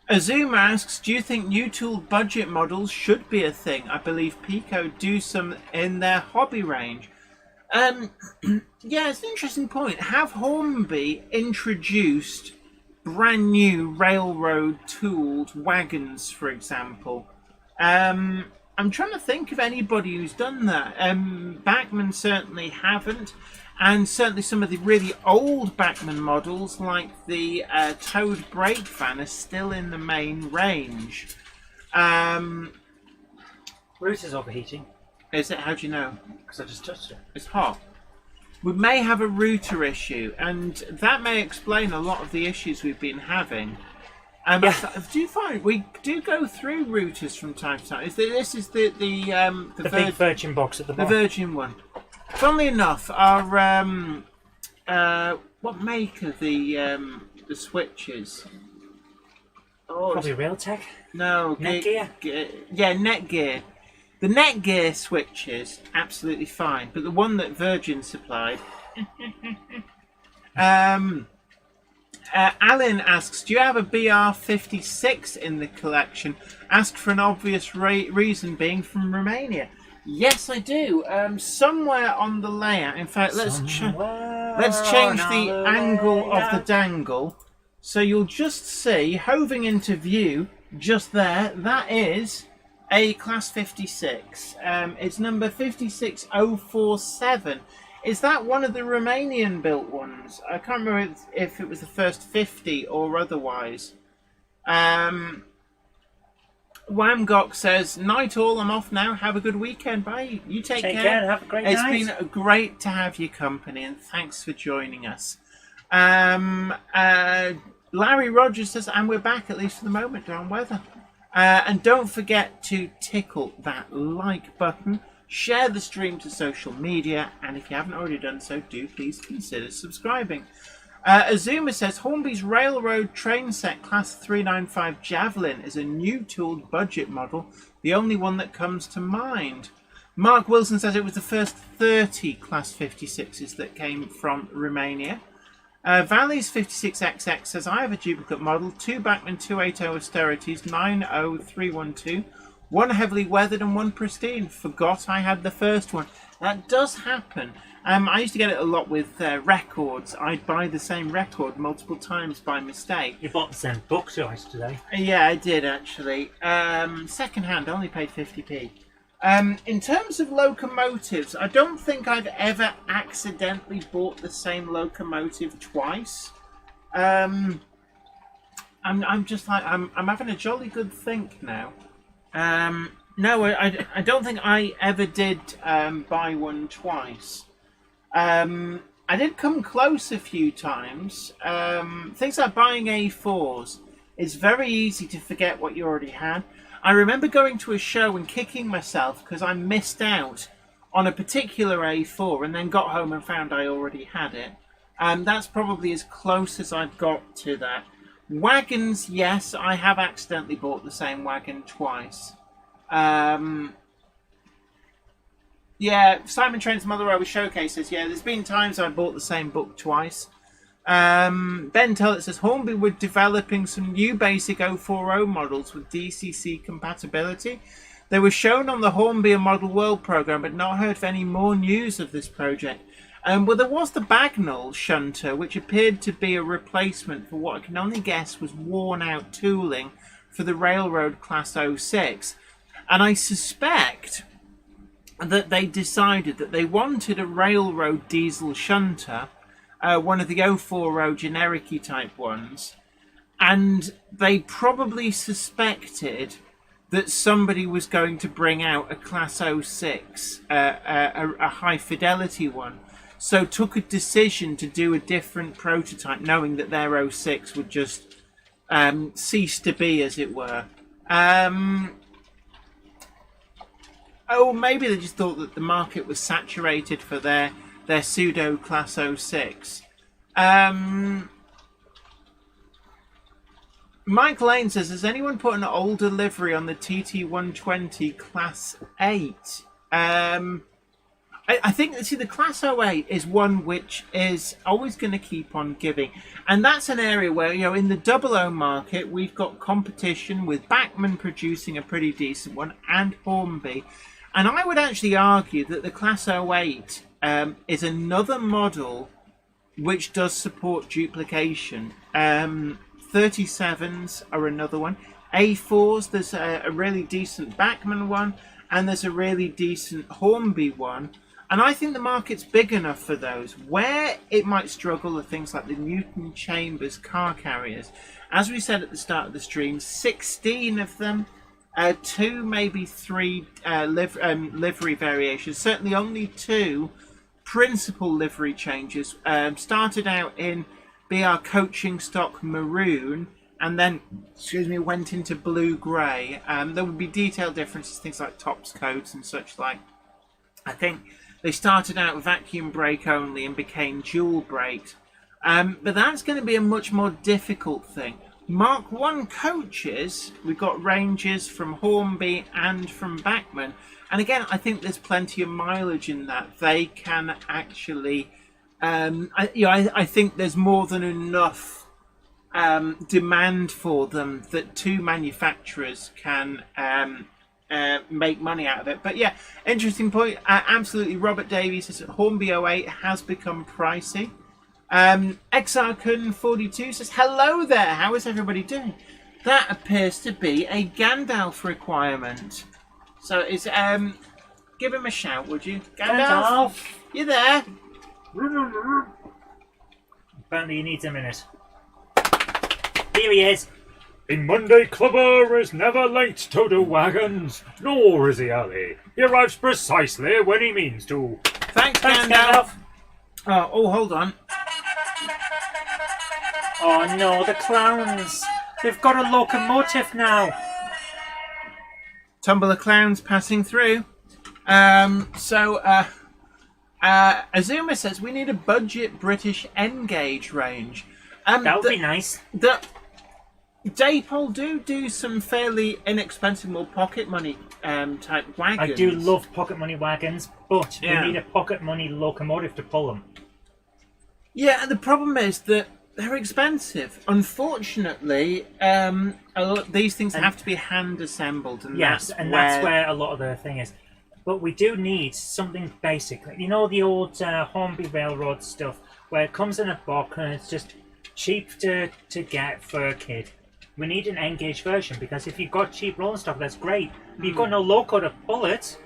Azuma asks, do you think new tool budget models should be a thing? I believe Pico do some in their hobby range. Yeah, it's an interesting point. Have Hornby introduced brand new railroad tooled wagons, for example? I'm trying to think of anybody who's done that. Bachmann certainly haven't, and certainly some of the really old Bachmann models, like the towed brake van, are still in the main range. Router's overheating. Is it? How do you know? Because I just touched it. It's hot. We may have a router issue, and that may explain a lot of the issues we've been having. Do you find we do go through routers from time to time? This is the big Virgin box at the the bottom. Virgin one. Funnily enough, our what make are the switches? Oh, Probably Realtek. no, Netgear? Yeah, Netgear. The Netgear switches absolutely fine, but the one that Virgin supplied. Alan asks, do you have a BR56 in the collection? Asked for an obvious reason being from Romania. Yes, I do. Somewhere on the layout. In fact, let's change the angle of the dangle. So you'll just see, hoving into view, just there, that is a Class 56. It's number 56047. Is that one of the Romanian-built ones? I can't remember if it was the first 50 or otherwise. Wamgok says, night all, I'm off now. Have a good weekend. Bye. You take care. And have a great It's night. been great to have your company, and thanks for joining us. Larry Rogers says, and we're back, at least for the moment, down weather. And don't forget to tickle that like button. Share the stream to social media, and if you haven't already done so, do please consider subscribing. Azuma says, Hornby's Railroad Train Set Class 395 Javelin is a new tooled budget model, the only one that comes to mind. Mark Wilson says it was the first 30 Class 56s that came from Romania. Valley's 56XX says, I have a duplicate model, 2 Bachmann 280 Austerities, 90312. One heavily weathered and one pristine. Forgot I had the first one. That does happen. I used to get it a lot with records. I'd buy the same record multiple times by mistake. You bought the same book twice today. Yeah, I did actually. Second hand, I only paid 50p. In terms of locomotives, I don't think I've ever accidentally bought the same locomotive twice. I'm just like, I'm having a jolly good think now. No, I don't think I ever did buy one twice. I did come close a few times. Things like buying A4s. It's very easy to forget what you already had. I remember going to a show and kicking myself because I missed out on a particular A4 and then got home and found I already had it. That's probably as close as I've got to that. Wagons, yes, I have accidentally bought the same wagon twice. Yeah, Simon Trent's Mother Over Showcases. Yeah, there's been times I bought the same book twice. Ben Tullett says, Hornby were developing some new basic 040 models with DCC compatibility. They were shown on the Hornby Model World program, but not heard of any more news of this project. Well, there was the Bagnall shunter, which appeared to be a replacement for what I can only guess was worn-out tooling for the Railroad Class 06. And I suspect that they decided that they wanted a railroad diesel shunter, one of the 040 generic-y type ones, and they probably suspected that somebody was going to bring out a Class 06, a high-fidelity one. So took a decision to do a different prototype, knowing that their 06 would just cease to be, as it were. Oh, maybe they just thought that the market was saturated for their pseudo Class 06. Mike Lane says, has anyone put an older livery on the TT120 Class 8? I think, see, the Class 08 is one which is always going to keep on giving. And that's an area where, you know, in the 00 market, we've got competition with Bachmann producing a pretty decent one and Hornby. And I would actually argue that the Class 08 is another model which does support duplication. 37s are another one. A4s, there's a really decent Bachmann one, and there's a really decent Hornby one. And I think the market's big enough for those. Where it might struggle are things like the Newton Chambers car carriers. As we said at the start of the stream, 16 of them, 2, maybe 3 livery variations. Certainly only 2 principal livery changes. Started out in BR Coaching Stock Maroon and then, went into blue-grey. There would be detailed differences, things like tops codes and such like. I think they started out vacuum brake only and became dual braked. But that's going to be a much more difficult thing. Mark 1 coaches, we've got ranges from Hornby and from Bachmann. And again, I think there's plenty of mileage in that. They can actually... I think there's more than enough demand for them that two manufacturers can make money out of it. But yeah, interesting point. Absolutely, Robert Davies says that Hornby 08 has become pricey. XRCun42 says, hello there, how is everybody doing? That appears to be a Gandalf requirement. So it's, give him a shout, would you? Gandalf? You there? Apparently he needs a minute. Here he is. A Monday clubber is never late, Toto Wagons, nor is he early. He arrives precisely when he means to. Thanks, Gandalf. Oh, hold on. Oh no, the clowns. They've got a locomotive now. Tumble of clowns passing through. Azuma says we need a budget British N-gauge range. That would be nice. Dapol do some fairly inexpensive, more pocket money type wagons. I do love pocket money wagons, but Yeah. we need a pocket money locomotive to pull them. Yeah, and the problem is that they're expensive. Unfortunately, these things have to be hand assembled, and Yes, that's where a lot of the thing is. But we do need something basic. You know the old Hornby Railroad stuff, where it comes in a box and it's just cheap to get for a kid. We need an N-gauge version, because if you've got cheap rolling stock, that's great. If you've got no loco to pull it,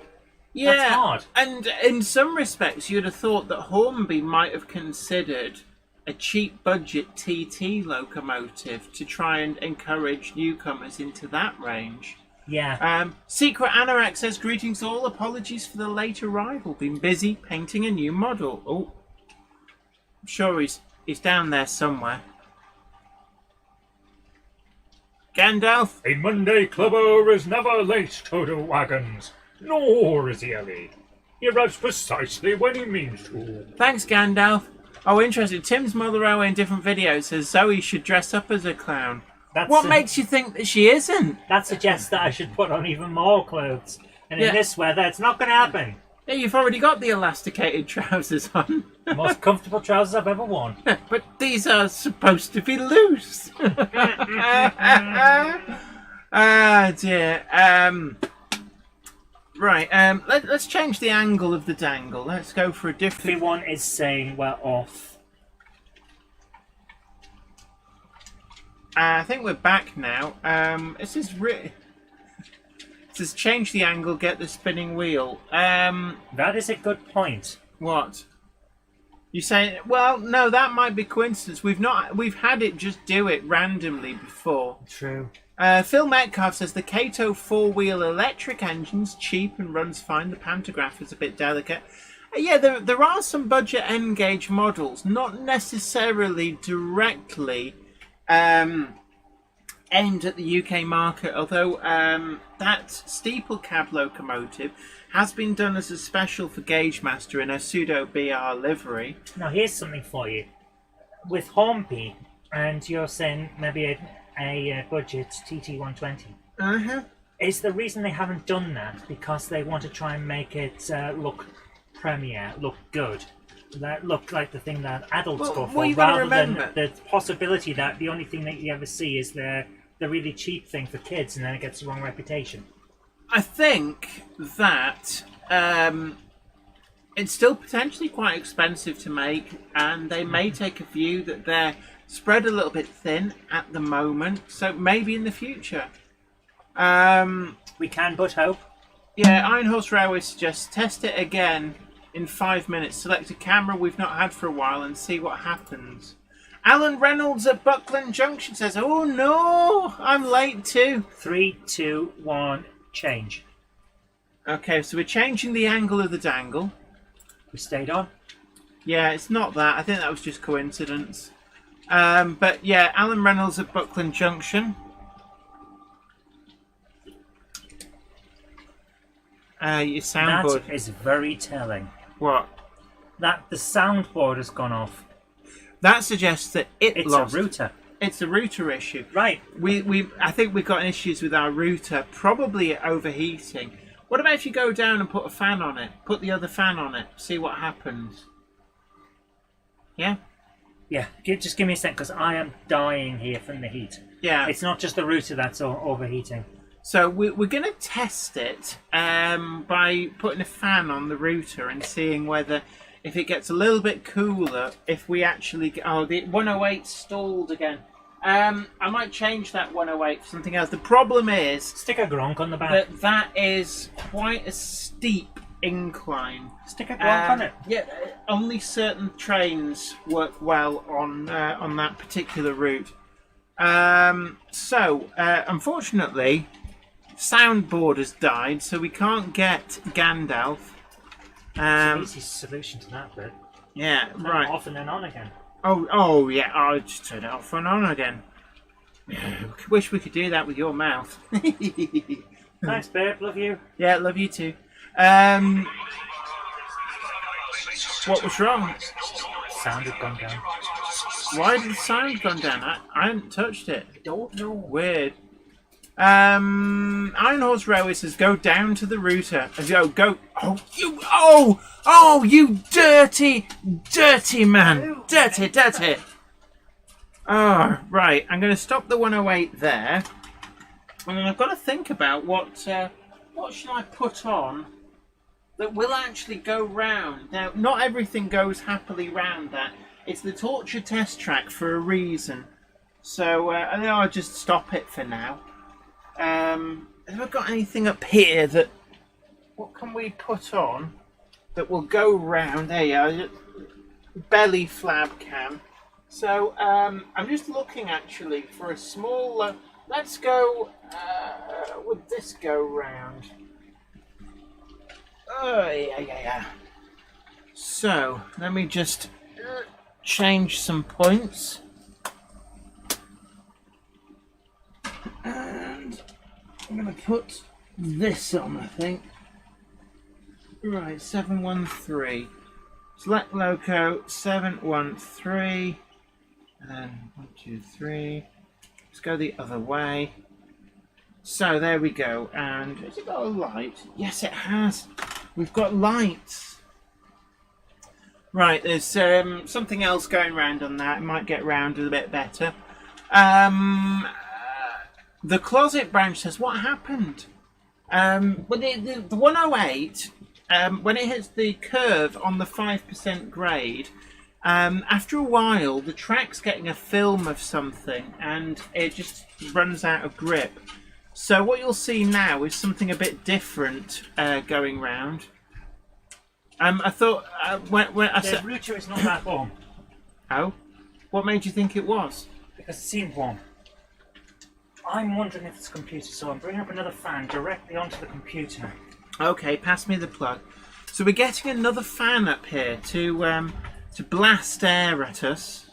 that's hard. And in some respects, you'd have thought that Hornby might have considered a cheap budget TT locomotive to try and encourage newcomers into that range. Yeah. Secret Anorak says, greetings all, apologies for the late arrival. Been busy painting a new model. Oh, I'm sure he's down there somewhere. Gandalf? A Monday clubber is never late, Toto Wagons, nor is he early. He arrives precisely when he means to. Thanks, Gandalf. Oh, interesting. Tim's Mother in different videos says Zoe should dress up as a clown. What makes you think that she isn't? That suggests that I should put on even more clothes. And in this weather, it's not going to happen. Yeah, you've already got the elasticated trousers on. The most comfortable trousers I've ever worn. But these are supposed to be loose. Ah, dear. Right, let's change the angle of the dangle. Let's go for a different... Everyone is saying we're off. I think we're back now. It says change the angle, get the spinning wheel. That is a good point. What? You say? Well, no, that might be coincidence. We've had it just do it randomly before. True. Phil Metcalf says the Kato 4-wheel electric engine's cheap and runs fine. The pantograph is a bit delicate. Yeah, there are some budget N-gauge models, not necessarily directly aimed at the UK market, although that steeple cab locomotive has been done as a special for Gauge Master in a pseudo BR livery. Now here's something for you. With Hornby, and you're saying maybe a budget TT120. Is the reason they haven't done that because they want to try and make it look premier, look good, that look like the thing that adults go for, rather than the possibility that the only thing that you ever see is the really cheap thing for kids, and then it gets the wrong reputation. I think that it's still potentially quite expensive to make, and they may take a view that they're spread a little bit thin at the moment, so maybe in the future. We can but hope. Yeah, Iron Horse Railway suggests test it again in 5 minutes. Select a camera we've not had for a while and see what happens. Alan Reynolds at Buckland Junction says, oh no, I'm late too. 3, 2, 1, change. Okay, so we're changing the angle of the dangle. We stayed on. Yeah, it's not that. I think that was just coincidence. But yeah, Alan Reynolds at Buckland Junction. Your soundboard. That is very telling. What? That the soundboard has gone off. That suggests that It's lost. a router. It's a router issue. Right. I think we've got issues with our router, probably overheating. What about if you go down and put a fan on it? Put the other fan on it, see what happens. Yeah? Yeah, just give me a sec, because I am dying here from the heat. Yeah. It's not just the router that's overheating. So we're going to test it by putting a fan on the router and seeing whether, if it gets a little bit cooler, if we actually get... Oh, the 108 stalled again. I might change that 108 for something else. The problem is... Stick a gronk on the back. That is quite a steep incline. Stick a gronk on it. Yeah, only certain trains work well on that particular route. Unfortunately, soundboard has died, so we can't get Gandalf. It's an easy solution to that bit. Yeah, Turn right. it off and then on again. Oh yeah, I'll just turn it off and on again. Wish we could do that with your mouth. Thanks, babe. Love you. Yeah, love you too. What was wrong? Sound had gone down. Why did the sound gone down? I hadn't touched it. I don't know. Weird. Iron Horse Railway says go down to the router. Go. Oh, you dirty man. Dirty. Oh, right. I'm going to stop the 108 there. And then I've got to think about what should I put on that will actually go round. Now, not everything goes happily round that. It's the torture test track for a reason. So, I think I'll just stop it for now. Have I got anything up here that... What can we put on that will go round? There you are. Belly flab cam. So, I'm just looking actually for a small... let's go... would this go round? Oh, yeah. So, let me just change some points. And I'm going to put this on, I think. Right, 713. Select loco, 713. And then 1, 2, 3. Let's go the other way. So there we go. And has it got a light? Yes, it has. We've got lights. Right, there's something else going round on that. It might get round a bit better. The closet branch says, what happened? Well, the 108, when it hits the curve on the 5% grade, after a while, the track's getting a film of something and it just runs out of grip. So what you'll see now is something a bit different going round. I thought when I said The router is not that warm. Oh, what made you think it was? Because it seemed warm. I'm wondering if it's a computer, so I'm bringing up another fan directly onto the computer. Okay, pass me the plug. So we're getting another fan up here to blast air at us.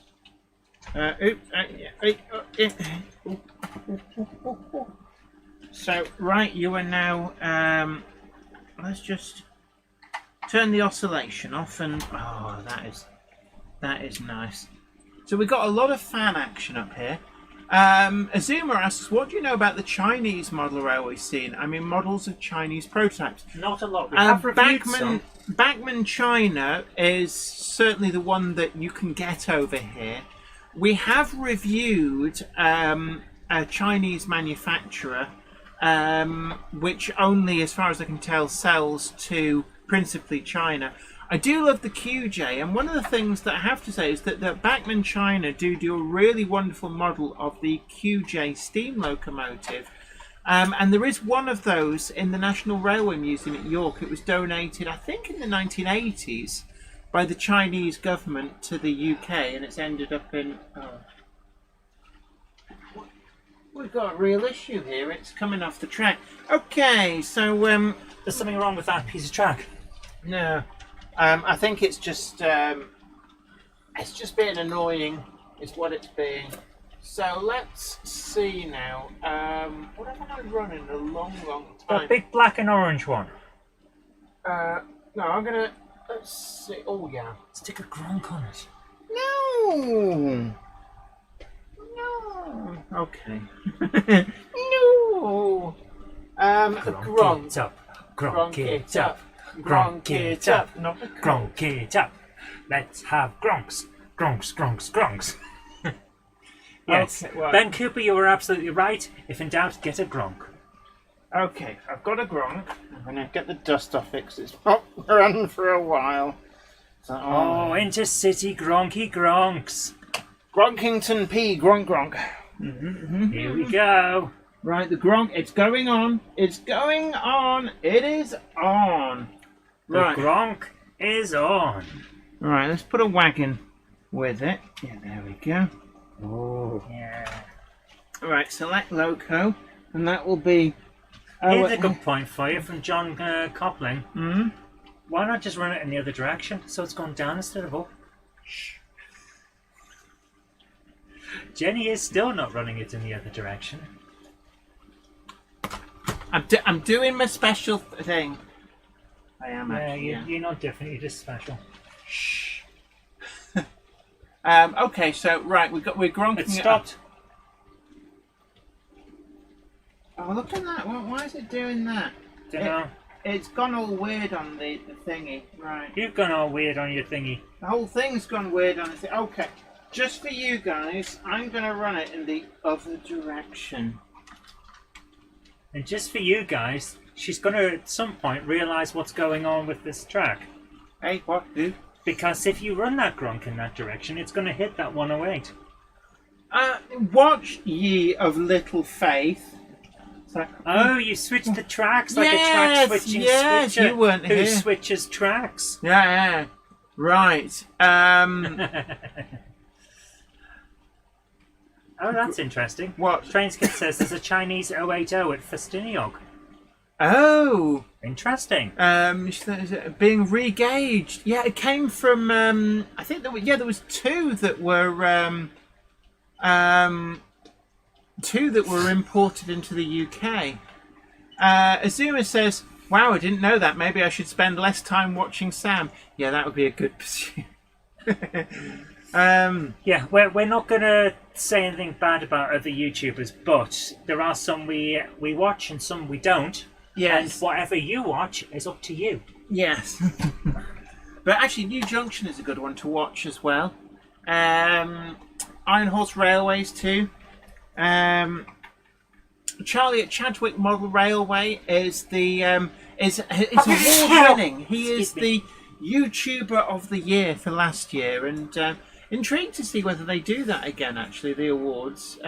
So right, you are now. Let's just turn the oscillation off, and oh, that is nice. So we've got a lot of fan action up here. Azuma asks, what do you know about the Chinese model railway scene? I mean, models of Chinese prototypes. Not a lot. We have reviewed some. Bachmann China is certainly the one that you can get over here. We have reviewed a Chinese manufacturer, which only, as far as I can tell, sells to principally China. I do love the QJ, and one of the things that I have to say is that Bachmann China do a really wonderful model of the QJ steam locomotive. And there is one of those in the National Railway Museum at York. It was donated, I think, in the 1980s by the Chinese government to the UK, and it's ended up in... We've got a real issue here. It's coming off the track. Okay, so... There's something wrong with that piece of track. No. I think it's just being annoying. is what it's being. So let's see now. What haven't I run in a long The time? big black and orange one. No, I'm gonna. Let's see. Oh yeah. Stick a gronk on it. No. No. Okay. No. Gronk it up. Gronk it up. Gronk it up. Not a Gronk it up. Let's have gronks. Gronks, gronks, gronks. Yes. Okay, well- Ben Cooper, you were absolutely right. If in doubt, get a gronk. Okay, I've got a gronk. I'm gonna get the dust off it 'cause it's not run for a while. So, Oh, intercity gronky gronks. Gronkington P. Gronk. Here we go. Right, the gronk. It's going on. It's going on. It is on. The Right. gronk is on. Right, let's put a wagon with it. Yeah, there we go. Oh, yeah. Right, select loco, and that will be. Here's a good point for you from John Copling. Hmm? Why not just run it in the other direction so it's going down instead of up? Jenny is still not running it in the other direction. I'm doing my special thing. I am Yeah, actually. Yeah. you're not different, you're just special. Shh. Okay, so right, we're gronking It it stopped. up. Oh, look at that! Why is it doing that? Dunno. It's gone all weird on the thingy. Right, You've gone all weird on your thingy. the whole thing's gone weird on the thing. Okay, just for you guys, I'm gonna run it in the other direction. And just for you guys, she's going to at some point realise what's going on with this track. Hey, what? Who? Because if you run that gronk in that direction, it's going to hit that 108. Watch ye of little faith. So, Oh, you switched the tracks like a Yes, track switching yes, switcher you weren't who here. switches tracks. yeah. Right. Oh, that's interesting. What? Trainskit says there's a Chinese 080 at Festiniog. Oh. Interesting. Being re-gauged. Yeah, it came from. I think there was two that were imported into the UK. Azuma says, "Wow, I didn't know that. Maybe I should spend less time watching Sam." Yeah, that would be a good pursuit. Yeah, we're not going to say anything bad about other YouTubers, but there are some we watch and some we don't. Yes. And whatever you watch is up to you. Yes. But actually, New Junction is a good one to watch as well. Iron Horse Railways too. Charlie at Chadwick Model Railway is the is award winning. He is the YouTuber of the year for last year, and intrigued to see whether they do that again. Actually, the awards.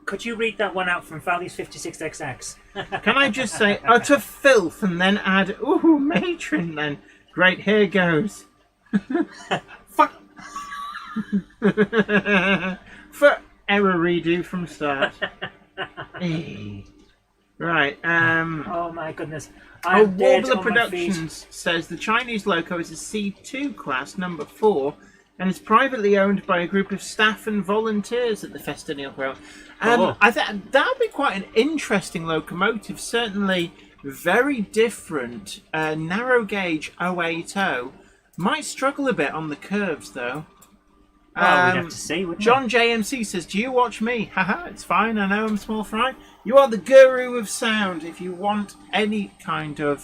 Could you read that one out from Values 56XX? Can I just say utter filth and then add ooh matron then? Great, here goes. Fuck. For error redo from start. Right. Oh my goodness. I'm dead Warbler on my feet. Productions says the Chinese loco is a C2 class, number 4, and is privately owned by a group of staff and volunteers at the Festiniog Rail. I think that would be quite an interesting locomotive. Certainly, very different. Narrow gauge 080 might struggle a bit on the curves, though. We'd have to see, wouldn't John JMC says, "Do you watch me? Haha, it's fine. I know I'm small fry. You are the guru of sound. If you want any kind of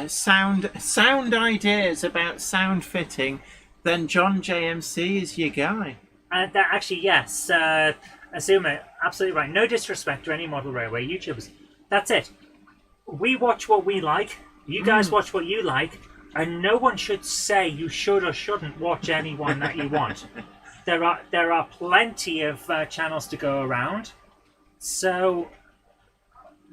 sound ideas about sound fitting, then John JMC is your guy." Actually, yes. Azuma, absolutely right. No disrespect to any model railway YouTubers. That's it. We watch what we like. You guys watch what you like. And no one should say you should or shouldn't watch anyone that you want. There are plenty of channels to go around. So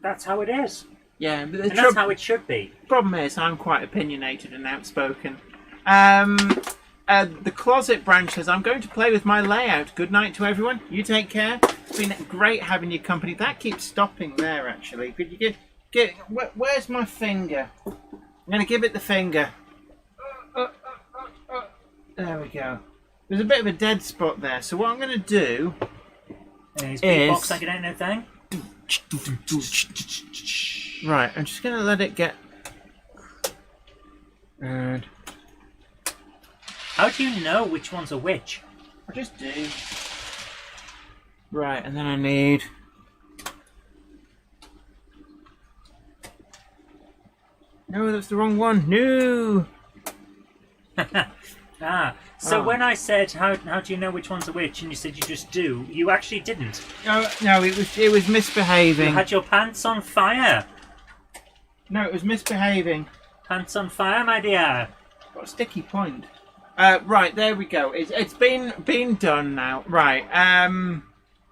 that's how it is. Yeah, but And that's how it should be. problem is I'm quite opinionated and outspoken. The Closet Branch says, "I'm going to play with my layout. Good night to everyone. You take care. It's been great having your company." That keeps stopping there, actually. Could you get where's my finger? I'm going to give it the finger. There we go. There's a bit of a dead spot there. So what I'm going to do Is beatbox like it ain't no thing? Right, I'm just going to let it get... And How do you know which ones are which? I just do. Right, and then I need... No, that's the wrong one. No! So Oh. when I said, how do you know which ones are which, and you said you just do, you actually didn't. No, it was misbehaving. You had your pants on fire. No, it was misbehaving. Pants on fire, my dear. Got a sticky point. Right, there we go. It's been done now. Right.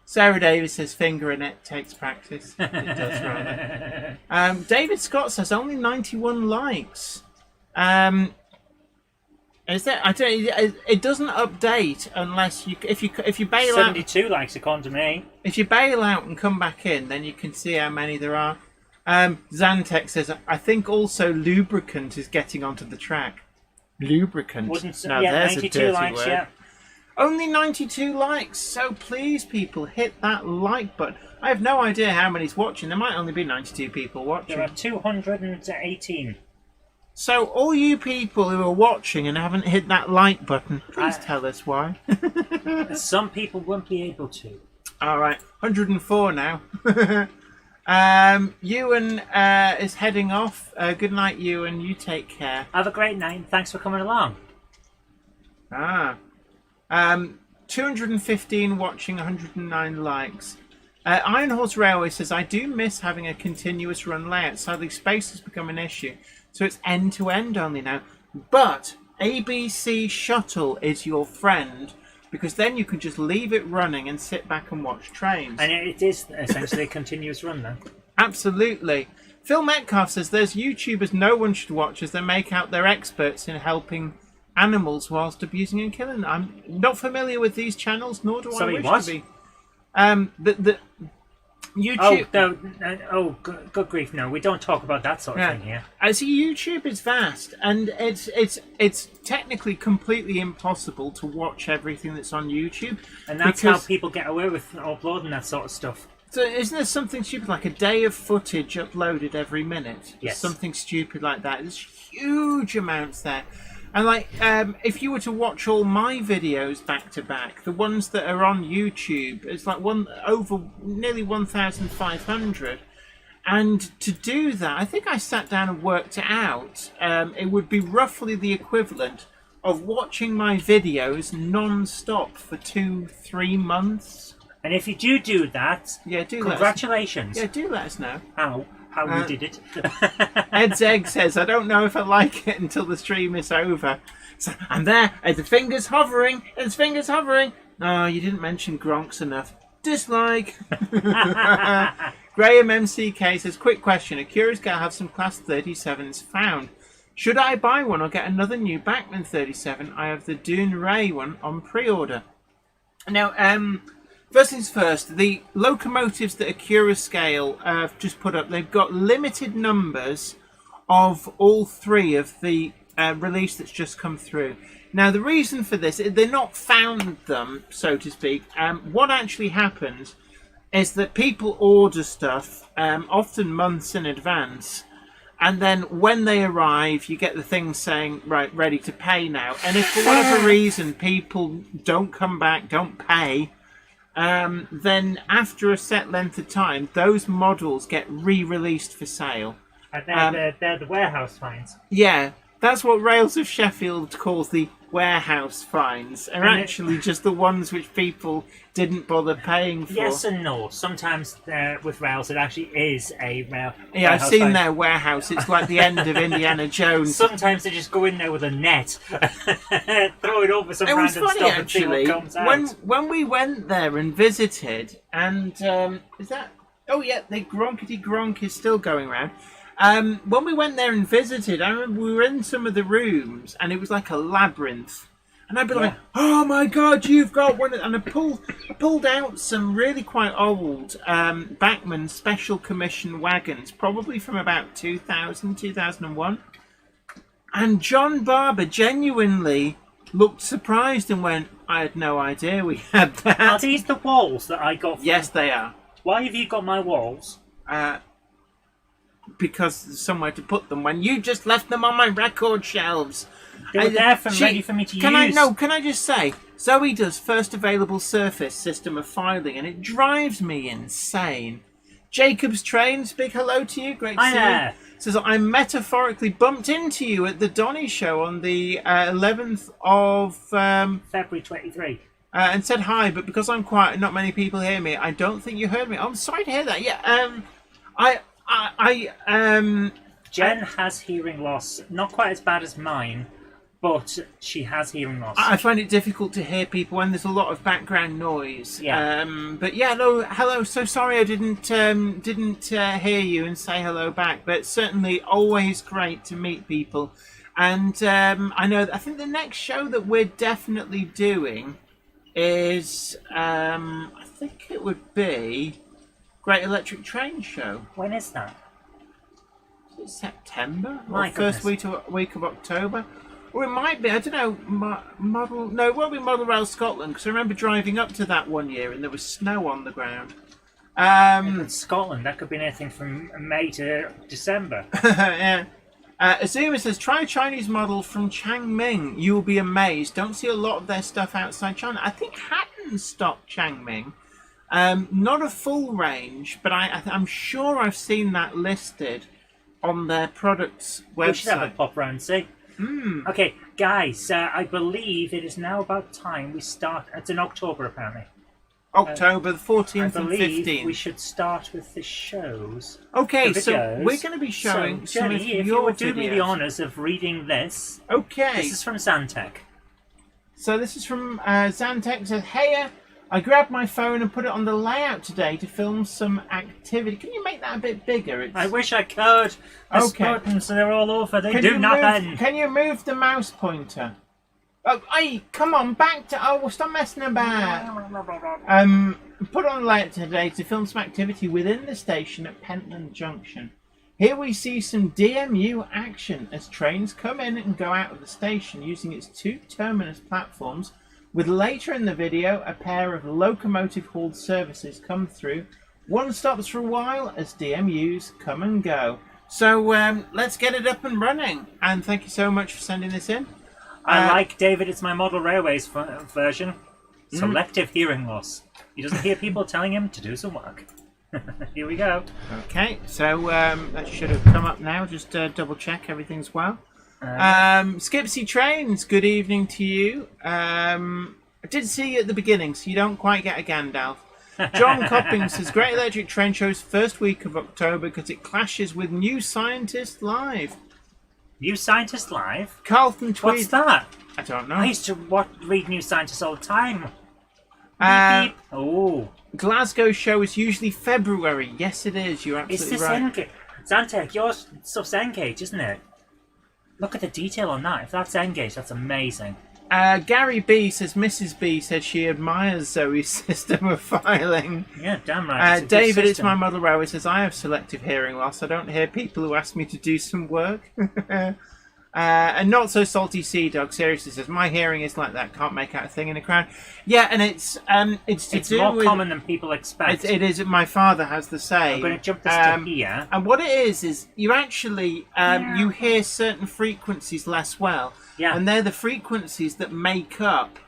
Sarah Davis says finger in it takes practice. It does rather. David Scott says only 91 likes. Is that? I don't. It doesn't update unless if you bail out. 72 likes according to me. If you bail out and come back in, then you can see how many there are. Zantex says I think also lubricant is getting onto the track. Lubricant. Now there's 92 a dirty likes. word. Yeah. Only 92 likes, so please, people, hit that like button. I have no idea how many's watching. There might only be 92 people watching. There are 218. So, all you people who are watching and haven't hit that like button, please tell us why. Some people won't be able to. All right, 104 now. Ewan is heading off. Good night, Ewan. You take care. Have a great night and thanks for coming along. 215 watching, 109 likes. Iron Horse Railway says, I do miss having a continuous run layout. Sadly, space has become an issue. So it's end-to-end only now. But ABC Shuttle is your friend, because then you can just leave it running and sit back and watch trains. And it is essentially a continuous run then. Absolutely. Phil Metcalf says, there's YouTubers no one should watch as they make out they're experts in helping animals whilst abusing and killing them. I'm not familiar with these channels, nor do I wish to be. The YouTube. Good grief! No, we don't talk about that sort of thing here. See, YouTube is vast, and it's technically completely impossible to watch everything that's on YouTube. And that's how people get away with uploading that sort of stuff. So isn't there something stupid like a day of footage uploaded every minute? Yes. Something stupid like that. There's huge amounts there. And like, if you were to watch all my videos back to back, the ones that are on YouTube, it's like nearly 1,500. And to do that, I think I sat down and worked it out. It would be roughly the equivalent of watching my videos non-stop for 2-3 months. And if you do that, congratulations. Do let us know. How you did it. Ed's Egg says, I don't know if I like it until the stream is over. So, and there, the finger's hovering. His finger's hovering. Oh, you didn't mention Gronks enough. Dislike. Graham MCK says, quick question. A curious guy have some Class 37s found. Should I buy one or get another new Bachmann 37? I have the Dune Ray one on pre-order. Now, first things first, the locomotives that Acura Scale have just put up, they've got limited numbers of all three of the release that's just come through. Now, the reason for this, they're not found them, so to speak. What actually happens is that people order stuff, often months in advance, and then when they arrive, you get the thing saying, right, ready to pay now. And if for whatever reason people don't come back, don't pay, then after a set length of time, those models get re-released for sale. And they're the warehouse finds. Yeah, that's what Rails of Sheffield calls the warehouse finds. Are actually just the ones which people didn't bother paying for. Yes and no. Sometimes with Rails, it actually is a warehouse. Yeah, I've seen their warehouse. It's like the end of Indiana Jones. Sometimes they just go in there with a net, throw it over some random funny, stuff actually, and see what comes out. When we went there and visited, and is that? Oh yeah, the Gronkety Gronk is still going around. When we went there and visited, I remember we were in some of the rooms, and it was like a labyrinth. And I'd be like, "Oh my God, you've got one!" And I pulled out some really quite old Bachmann Special Commission wagons, probably from about 2000, 2001. And John Barber genuinely looked surprised and went, I had no idea we had Are that. these the walls that I got? Yes, they are. Why have you got my walls? Because there's somewhere to put them when you just left them on my record shelves. They were there ready for me to use. Can I just say, Zoe does first available surface system of filing, and it drives me insane. Jacob's Trains, big hello to you. Great to see you. Says, I metaphorically bumped into you at the Donny show on the 11th of February 23. And said hi, but because I'm quiet and not many people hear me, I don't think you heard me. I'm sorry to hear that. Yeah, Jen has hearing loss, not quite as bad as mine, but she has hearing loss. I find it difficult to hear people when there's a lot of background noise. Yeah. But yeah, hello. So sorry I didn't hear you and say hello back. But certainly always great to meet people. And I think the next show that we're definitely doing is I think it would be Great Electric Train Show. When is that? Is it September? My or first goodness. week of October? Or it might be, I don't know, Model... No, it won't be Model Rail Scotland, because I remember driving up to that one year and there was snow on the ground. In Scotland, that could be anything from May to December. Yeah. Azuma says, try a Chinese model from Changming. You will be amazed. Don't see a lot of their stuff outside China. I think Hatton stopped Changming. Not a full range, but I'm sure I've seen that listed on their products website. We should have a pop round, see? Okay, guys, I believe it is now about time we start. It's in October, apparently. October the 14th I and believe 15th. we should start with the shows. Okay, the so videos. we're going to be showing So, some of Jenny, if your you would do me the videos. honours of reading this. Okay. This is from Zantec. So this is from Zantec. Says, hey, I grabbed my phone and put it on the layout today to film some activity. Can you make that a bit bigger? I wish I could. There's Okay. buttons, they're all over. They Can do you nothing. Can you move the mouse pointer? Oh, hey, come on, back to... Oh, stop messing about. Put on the layout today to film some activity within the station at Pentland Junction. Here we see some DMU action as trains come in and go out of the station using its two terminus platforms, with later in the video a pair of locomotive hauled services come through. One stops for a while as DMUs come and go. So let's get it up and running. And thank you so much for sending this in. I like David, it's my model railways version. Selective hearing loss. He doesn't hear people telling him to do some work. Here we go. Okay, so that should have come up now. Just double check everything's well. Skipsy Trains, good evening to you. I did see you at the beginning, so you don't quite get a Gandalf. John Copping says, Great Electric Train Show's first week of October because it clashes with New Scientist Live. New Scientist Live? Carlton tweet. What's that? I don't know. I used to read New Scientist all the time. Beep, beep. Oh. Glasgow show is usually February. Yes, it is. You're Is absolutely this right. Engage? Zantec, your stuff's Engage, isn't it? Look at the detail on that. If that's Engage, that's amazing. Gary B says, Mrs. B says she admires Zoe's system of filing. Yeah, damn right. It's a good David, it's system. my mother railway, says, I have selective hearing loss. I don't hear people who ask me to do some work. And Not So Salty Sea Dog seriously says, my hearing is like that. Can't make out a thing in a crowd. Yeah, and it's more common than people expect. It is. My father has the same. I'm going to jump this to here. And what it is you actually you hear certain frequencies less well. Yeah. And they're the frequencies that make up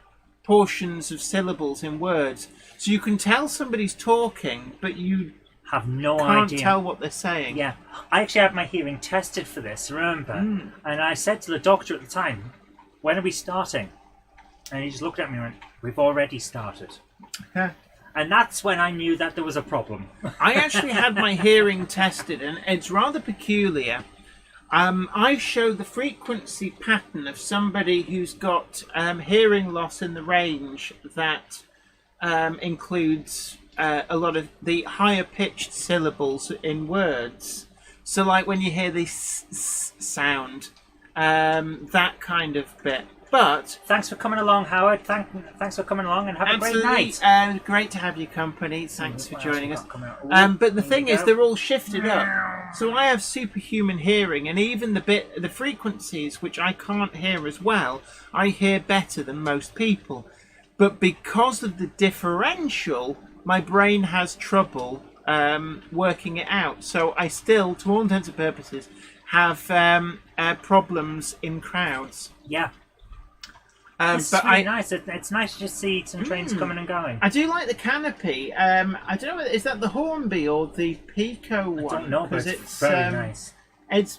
portions of syllables in words. So you can tell somebody's talking, but you Have no can't idea. tell what they're saying. Yeah, I actually had my hearing tested for this, remember? And I said to the doctor at the time, when are we starting? And he just looked at me and went, we've already started. Yeah. And that's when I knew that there was a problem. I actually had my hearing tested, and it's rather peculiar. I show the frequency pattern of somebody who's got hearing loss in the range that includes a lot of the higher pitched syllables in words. So like when you hear this sound, that kind of bit. But Thanks for coming along, Howard. Thanks for coming along and have a great absolutely, night. great to have your company. Thanks for What joining else us. we got coming out? But the Here thing we is, go. they're all shifted up. So I have superhuman hearing, and even the frequencies which I can't hear as well, I hear better than most people. but because of the differential, my brain has trouble working it out. So I still, to all intents and purposes, have problems in crowds. Yeah. But really nice. It's nice to just see some trains coming and going. I do like the canopy. I don't know, is that the Hornby or the Pico one? I don't know, but it's very nice. It's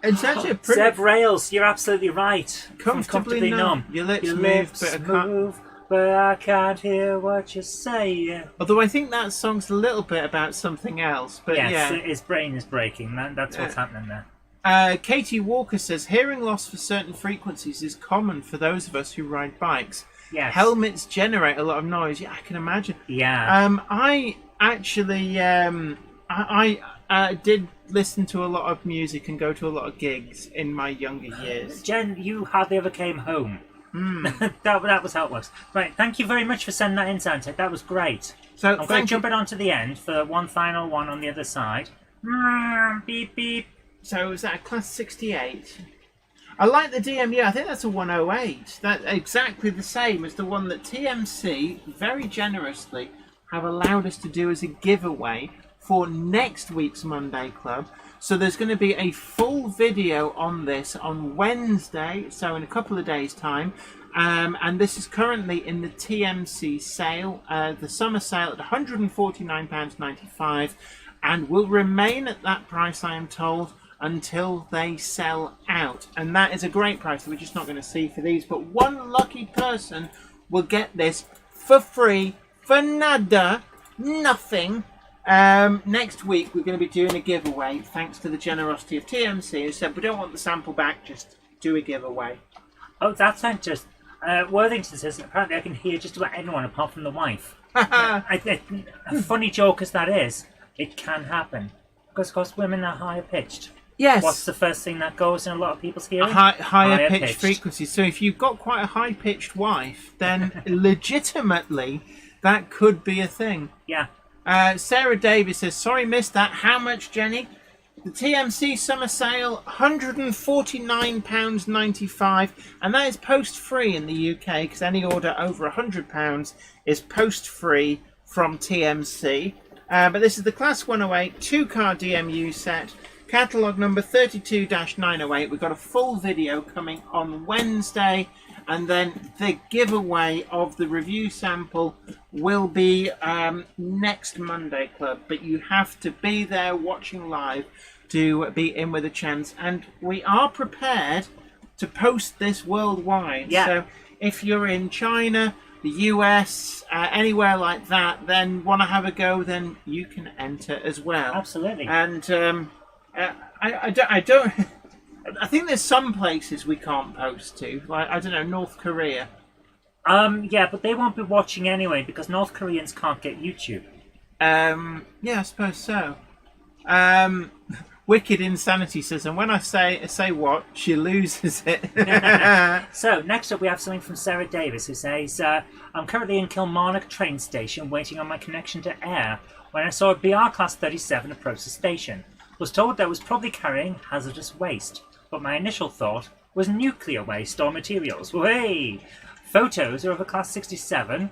actually a pretty... Zeb Rails, you're absolutely right. Comfortably numb. Your lips move, but I can't hear what you're saying. Although I think that song's a little bit about something else. But yes, yeah. his brain is breaking. That's what's happening there. Katie Walker says, hearing loss for certain frequencies is common for those of us who ride bikes. Yes. Helmets generate a lot of noise. Yeah, I can imagine. Yeah. I actually I did listen to a lot of music and go to a lot of gigs in my younger years. Jen, you hardly ever came home. that was how it works. Right, thank you very much for sending that in, Santa. That was great. So I'm going to jump it on to the end for one final one on the other side. Beep, beep. So is that a class 68? I like the DMU. I think that's a 108. That's exactly the same as the one that TMC very generously have allowed us to do as a giveaway for next week's Monday Club. So there's going to be a full video on this on Wednesday, so in a couple of days' time. And this is currently in the TMC sale, the summer sale at £149.95, and will remain at that price, I am told, until they sell out. And that is a great price that we're just not going to see for these. But one lucky person will get this for free, for nada, nothing. Next week we're going to be doing a giveaway thanks to the generosity of TMC, who said we don't want the sample back, just do a giveaway. Oh, that's not just Worthington says apparently I can hear just about anyone apart from the wife. A funny joke as that is, it can happen because of course women are higher pitched. Yes. What's the first thing that goes in a lot of people's hearing? Higher pitched frequency. So if you've got quite a high pitched wife, then legitimately that could be a thing. Yeah. Sarah Davis says, sorry, missed that. How much, Jenny? The TMC summer sale, £149.95, and that is post-free in the UK, because any order over £100 is post-free from TMC. But this is the Class 108 two-car DMU set, catalogue number 32-908. We've got a full video coming on Wednesday, and then the giveaway of the review sample will be next Monday Club. But you have to be there watching live to be in with a chance. And we are prepared to post this worldwide. Yeah. So if you're in China, the US, anywhere like that, then want to have a go, then you can enter as well. Absolutely. And I don't... I think there's some places we can't post to, like, I don't know, North Korea. Yeah, but they won't be watching anyway because North Koreans can't get YouTube. Yeah, I suppose so. Wicked Insanity says, and when I say what, she loses it. So, next up we have something from Sarah Davis who says, I'm currently in Kilmarnock train station waiting on my connection to air when I saw a BR Class 37 approach the station. Was told that it was probably carrying hazardous waste, but my initial thought was nuclear waste or materials. Hey! Photos are of a Class 67.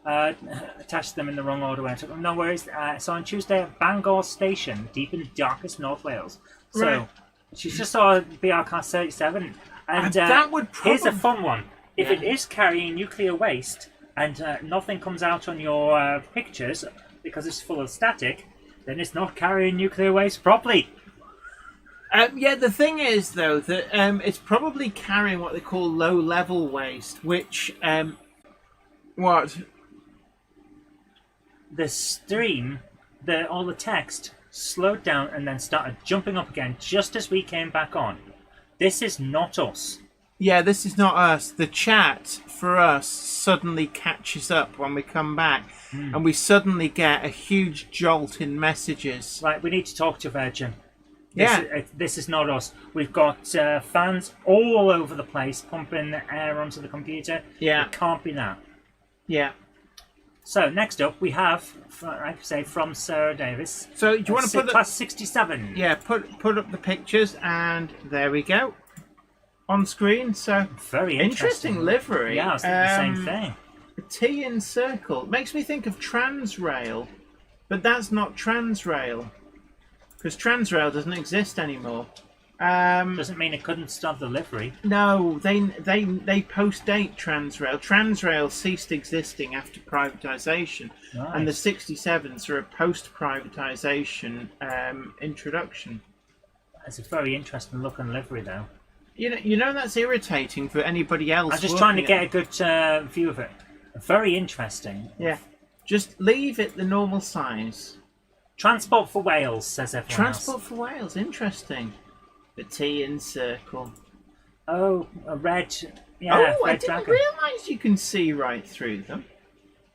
Attached them in the wrong order when I took them. No worries. So on Tuesday at Bangor Station, deep in darkest North Wales. So Right. she just saw a BR Class 37. And that would here's a fun one. If it is carrying nuclear waste and nothing comes out on your pictures because it's full of static, then it's not carrying nuclear waste properly. Yeah, the thing is, though, that it's probably carrying what they call low-level waste, which... what? The stream, all the text, slowed down and then started jumping up again just as we came back on. This is not us. Yeah, this is not us. The chat, for us, suddenly catches up when we come back, and we suddenly get a huge jolt in messages. Right, we need to talk to Virgin. Yeah. This is not us. We've got fans all over the place pumping air onto the computer. Yeah. It can't be that. Yeah. So, next up, we have, like I say, from Sarah Davis. So, do you want to put... Class 67. Yeah, put up the pictures, and there we go. On screen, so... Very interesting livery. Yeah, I was thinking the same thing. A T in circle. It makes me think of Transrail, but that's not Transrail. Because Transrail doesn't exist anymore. Doesn't mean it couldn't stop delivery. No, they post-date Transrail. Transrail ceased existing after privatisation, and the 67s are a post-privatisation introduction. It's a very interesting look on livery, though. You know that's irritating for anybody else. I'm just trying to get a good view of it. Very interesting. Yeah, just leave it the normal size. Transport for Wales, says everyone Transport else. for Wales, interesting. The T in circle. Oh, a red. Yeah, I red didn't dragon. realise you can see right through them.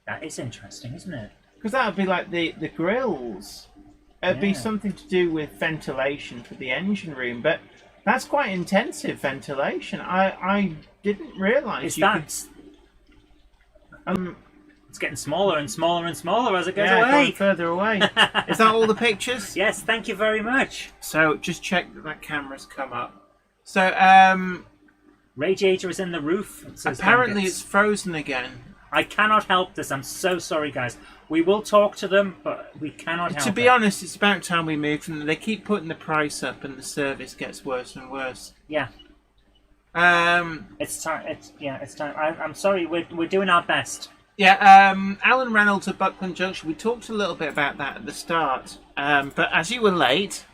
That is interesting, isn't it? Because that would be like the grills. It'd be something to do with ventilation for the engine room, but that's quite intensive ventilation. I didn't realise you could... It's getting smaller and smaller and smaller as it goes going away. further away. Is that all the pictures? Yes, thank you very much. So just check that camera's come up. So Radiator is in the roof. Says apparently Angus. it's frozen again. I cannot help this. I'm so sorry, guys. We will talk to them, but we cannot help To be it. honest, it's about time we moved from them. They keep putting the price up and the service gets worse and worse. Yeah, it's time. It's time. I'm sorry. We're doing our best. Yeah, Alan Reynolds at Buckland Junction, we talked a little bit about that at the start, but as you were late,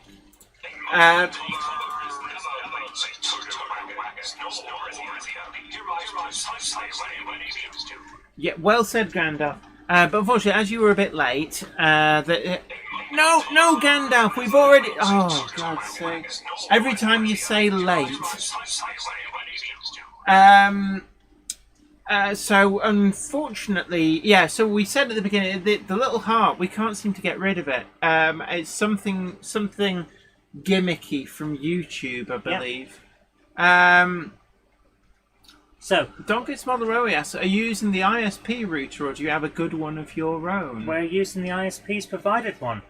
yeah, well said, Gandalf. But unfortunately, as you were a bit late, no, Gandalf, we've already... Oh, God's sake. Every time you say late... So unfortunately, yeah. So we said at the beginning, the little heart, we can't seem to get rid of it. It's something gimmicky from YouTube, I believe. So Donkey's Model Rowie asks, are you using the ISP router or do you have a good one of your own? we're using the ISP's provided one.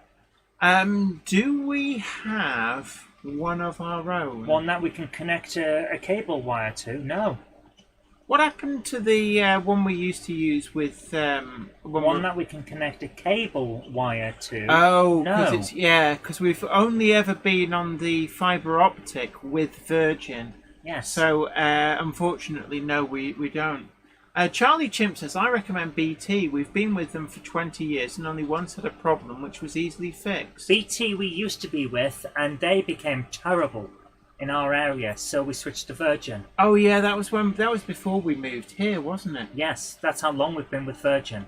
Do we have one of our own? One that we can connect a cable wire to? No. What happened to the one we used to use with One that we can connect a cable wire to? Oh, no. Because we've only ever been on the fibre optic with Virgin. Yes. So unfortunately, no, we don't. Charlie Chimp says, I recommend BT. We've been with them for 20 years and only once had a problem, which was easily fixed. BT we used to be with, and they became terrible in our area, so we switched to Virgin. Oh yeah, that was before we moved here, wasn't it? Yes, that's how long we've been with Virgin.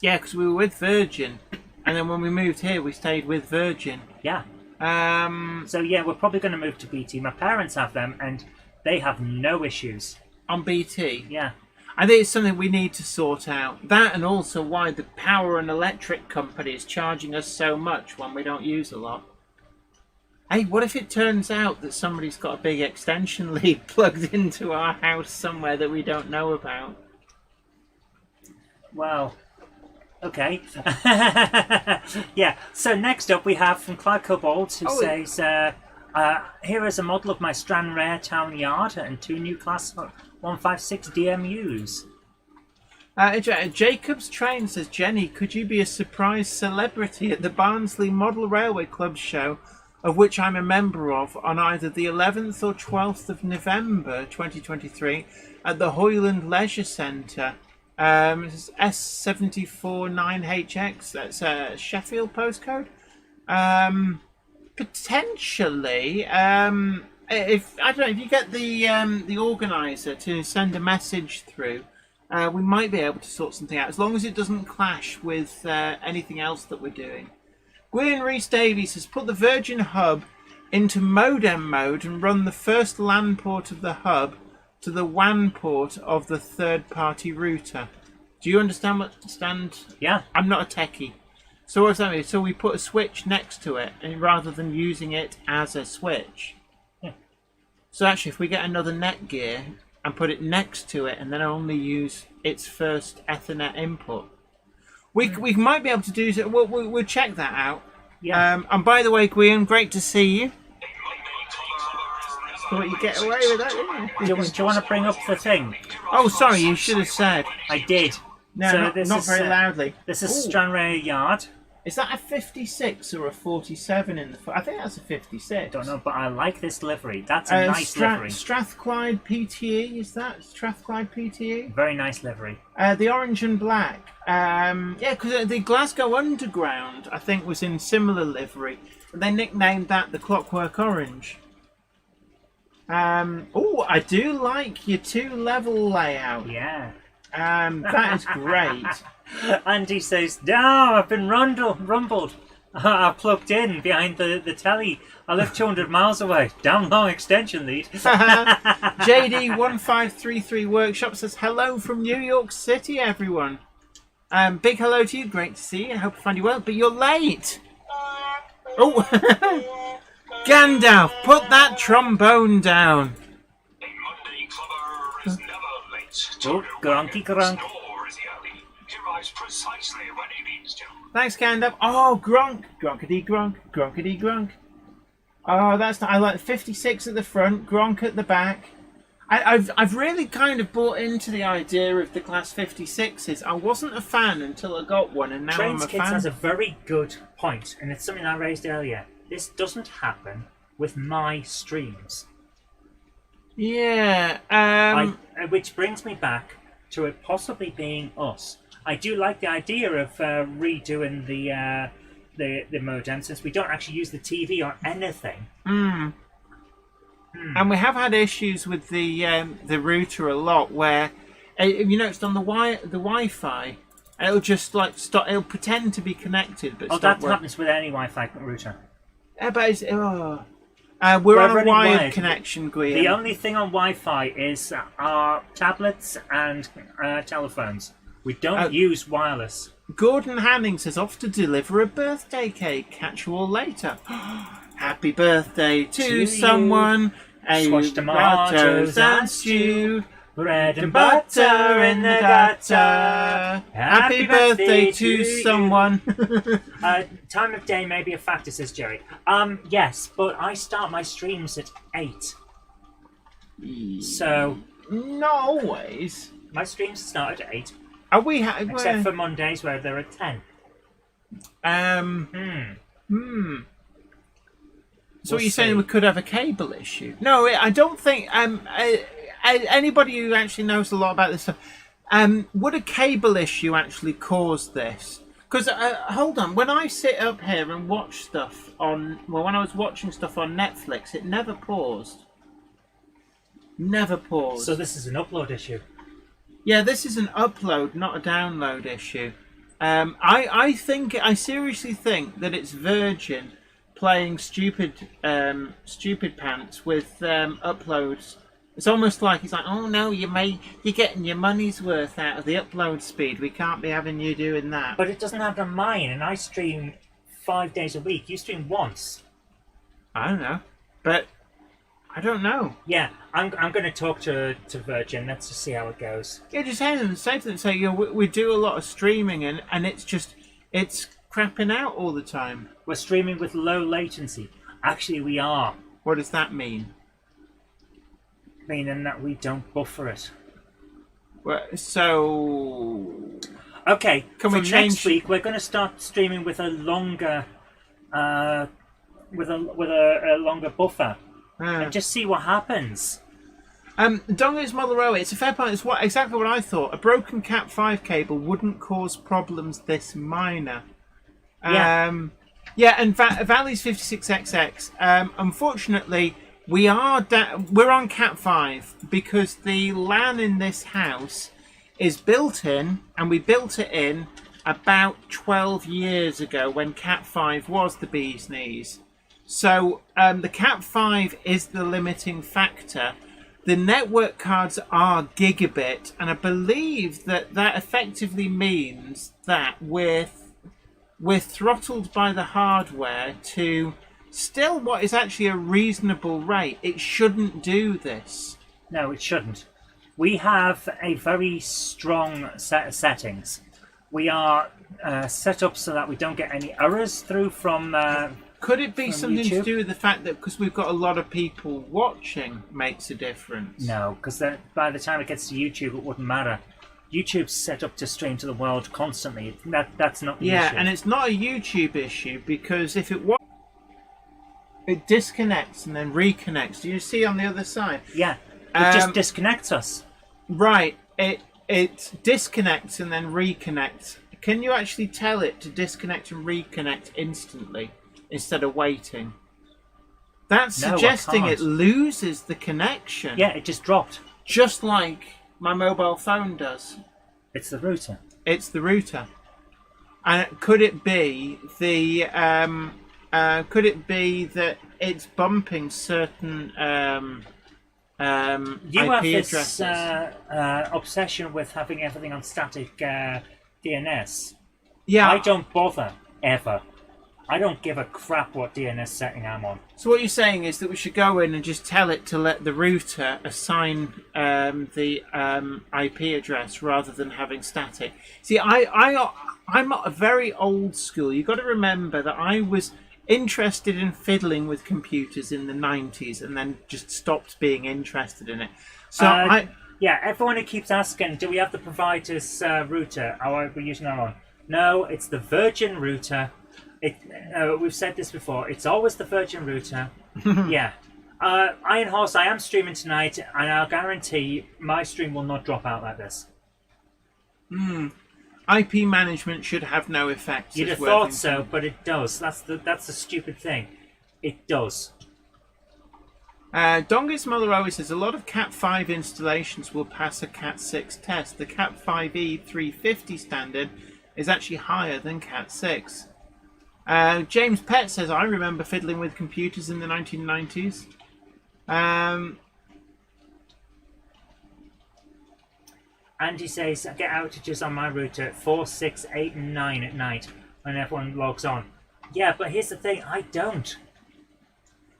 Yeah, because we were with Virgin, and then when we moved here, we stayed with Virgin. Yeah. Um, So yeah, we're probably going to move to BT. My parents have them, and they have no issues. on BT. Yeah. I think it's something we need to sort out. That, and also why the power and electric company is charging us so much when we don't use a lot. Hey, what if it turns out that somebody's got a big extension lead plugged into our house somewhere that we don't know about? Well, okay. Yeah, so next up we have from Clyde Cobalt, who says, here is a model of my Stranraer Town Yard and 2 new Class 156 DMUs. Jacob's Train says, Jenny, could you be a surprise celebrity at the Barnsley Model Railway Club show, of which I'm a member of, on either the 11th or 12th of November 2023 at the Hoyland Leisure Centre? It's S749HX, that's a Sheffield postcode. Potentially, if I don't know, if you get the organizer to send a message through, we might be able to sort something out, as long as it doesn't clash with anything else that we're doing. Gwyn Rhys Davies has put the Virgin hub into modem mode and run the first LAN port of the hub to the WAN port of the third-party router. Do you understand Yeah. I'm not a techie. So what's that mean? So we put a switch next to it rather than using it as a switch. Yeah. So actually, if we get another Netgear and put it next to it and then only use its first Ethernet input, we might be able to do so. We'll check that out. Yeah. And by the way, Gwion, great to see you. Thought you get away with that, didn't you? Do you want to bring up the thing? Oh, sorry, you should have said. I did. No, So not very loudly. This is Ooh. Stranraer Yard. Is that a 56 or a 47 in the front? I think that's a 56. Don't know, but I like this livery. That's a nice livery. Strathclyde PTE, is that? Strathclyde PTE? Very nice livery. The orange and black. Yeah, because the Glasgow Underground, I think, was in similar livery. They nicknamed that the Clockwork Orange. Oh, I do like your 2-level layout. Yeah. That is great. Andy says, "No, I've been rumbled. I plugged in behind the telly. I live 200 miles away. Damn long extension lead." JD1533 Workshop says, "Hello from New York City, everyone. Big hello to you. Great to see you. I hope I find you well. But you're late." Oh, Gandalf, put that trombone down. A Monday clubber is never late. Oh, grunky grunk. Nor is he early. He arrives precisely when he means to. Thanks, Gandalf. Oh, Gronk. Gronkity Gronk. Gronkity Gronk. Oh, that's I like 56 at the front, Gronk at the back. I've really kind of bought into the idea of the Class 56s. I wasn't a fan until I got one, and now Trains I'm a Kids fan. has a very good point, and it's something I raised earlier. This doesn't happen with my streams. Yeah. Which brings me back to it possibly being us. I do like the idea of redoing the modem, since we don't actually use the TV or anything. And we have had issues with the router a lot, where it's on the Wi-Fi. It'll just like stop. It'll pretend to be connected, but stop That working. happens with any Wi-Fi router. But it's, we're on We're a running wired wired. connection, Guillaume. The only thing on Wi-Fi is our tablets and telephones. We don't use wireless. Gordon Hanning says, "Off to deliver a birthday cake. Catch you all later." Happy birthday to you. someone. Squashed tomatoes and stew. Bread and butter in the gutter. Happy birthday to someone. Time of day may be a factor, says Jerry. Yes, but I start my streams at 8. So Not always. my streams start at 8, Are we? except for Mondays where they're at 10. So We'll you're saying see. we could have a cable issue? No, I don't think. Anybody who actually knows a lot about this stuff, would a cable issue actually cause this? Because hold on, when I sit up here and watch stuff when I was watching stuff on Netflix, it never paused. Never paused. So this is an upload issue. Yeah, this is an upload, not a download issue. I seriously think that it's Virgin playing stupid pants with uploads. It's almost like it's like, oh no, you're getting your money's worth out of the upload speed. We can't be having you doing that. But it doesn't happen on mine, and I stream 5 days a week. You stream once. I don't know, but I don't know. Yeah, I'm going to talk to Virgin. Let's just see how it goes. Yeah, just say to them, say, we do a lot of streaming, and it's crapping out all the time. We're streaming with low latency. Actually, we are. What does that mean? Meaning that we don't buffer it. Well, so Okay, Can we from change- next week, we're going to start streaming with a longer, with a longer buffer, and just see what happens. Dongo's Mother it's a fair point. It's exactly what I thought. A broken Cat 5 cable wouldn't cause problems this minor. Yeah. And Valley's 56XX. Unfortunately, we're on Cat 5 because the LAN in this house is built in, and we built it in about 12 years ago when Cat 5 was the bee's knees. So the Cat 5 is the limiting factor. The network cards are gigabit, and I believe that effectively means that we're throttled by the hardware to still what is actually a reasonable rate. It shouldn't do this. No, it shouldn't. We have a very strong set of settings. We are set up so that we don't get any errors through from. Could it be something to YouTube? do with the fact that because we've got a lot of people watching makes a difference? No, because by the time it gets to YouTube, it wouldn't matter. YouTube's set up to stream to the world constantly. That's not the issue. Yeah, and it's not a YouTube issue because if it was, it disconnects and then reconnects. Do you see on the other side? Yeah, it just disconnects us. Right. It disconnects and then reconnects. Can you actually tell it to disconnect and reconnect instantly instead of waiting? That's No, I suggesting can't. it loses the connection. Yeah, it just dropped. Just like my mobile phone does. It's the router. It's the router. And could it be that it's bumping certain You IP have this addresses? obsession with having everything on static DNS. Yeah. I don't bother, ever. I don't give a crap what DNS setting I'm on. So what you're saying is that we should go in and just tell it to let the router assign the IP address rather than having static. See, I'm a very old school. You've got to remember that I was interested in fiddling with computers in the 90s and then just stopped being interested in it. So Yeah, everyone who keeps asking, do we have the provider's router? How are we using our own? No, it's the Virgin router. We've said this before. It's always the Virgin router. Yeah. Iron Horse, I am streaming tonight, and I'll guarantee my stream will not drop out like this. IP management should have no effect. You'd have thought so, but it does. That's the stupid thing. It does. Dongus Mother always says a lot of Cat 5 installations will pass a Cat 6 test. The Cat 5e 350 standard is actually higher than Cat 6. James Pett says, I remember fiddling with computers in the 1990s. Andy says, I get outages on my router at 4, 6, 8, and 9 at night when everyone logs on. Yeah, but here's the thing, I don't.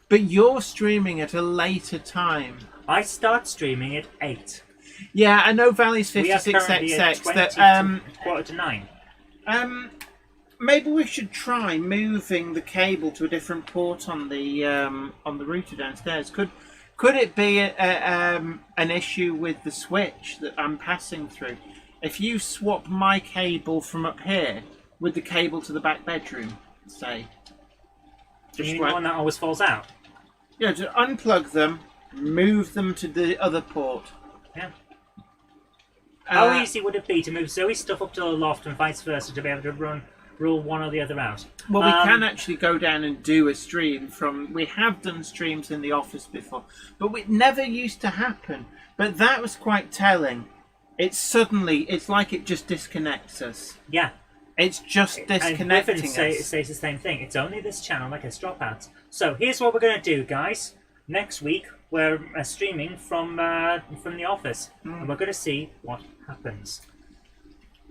But you're streaming at a later time. I start streaming at 8. Yeah, I know Valley's We are currently 56XX at 20 that to quarter to 9. maybe we should try moving the cable to a different port on the router downstairs. Could it be an issue with the switch that I'm passing through? If you swap my cable from up here with the cable to the back bedroom, say. You mean the one that always falls out? Yeah, to unplug them, move them to the other port. Yeah. How easy would it be to move Zoe's stuff up to the loft and vice versa to be able to rule one or the other out? Well, we can actually go down and do a stream from... We have done streams in the office before, but it never used to happen. But that was quite telling. It's like it just disconnects us. Yeah. It's just disconnecting us. It says the same thing. It's only this channel that gets dropouts. So here's what we're going to do, guys. Next week, we're streaming from the office, and we're going to see what happens.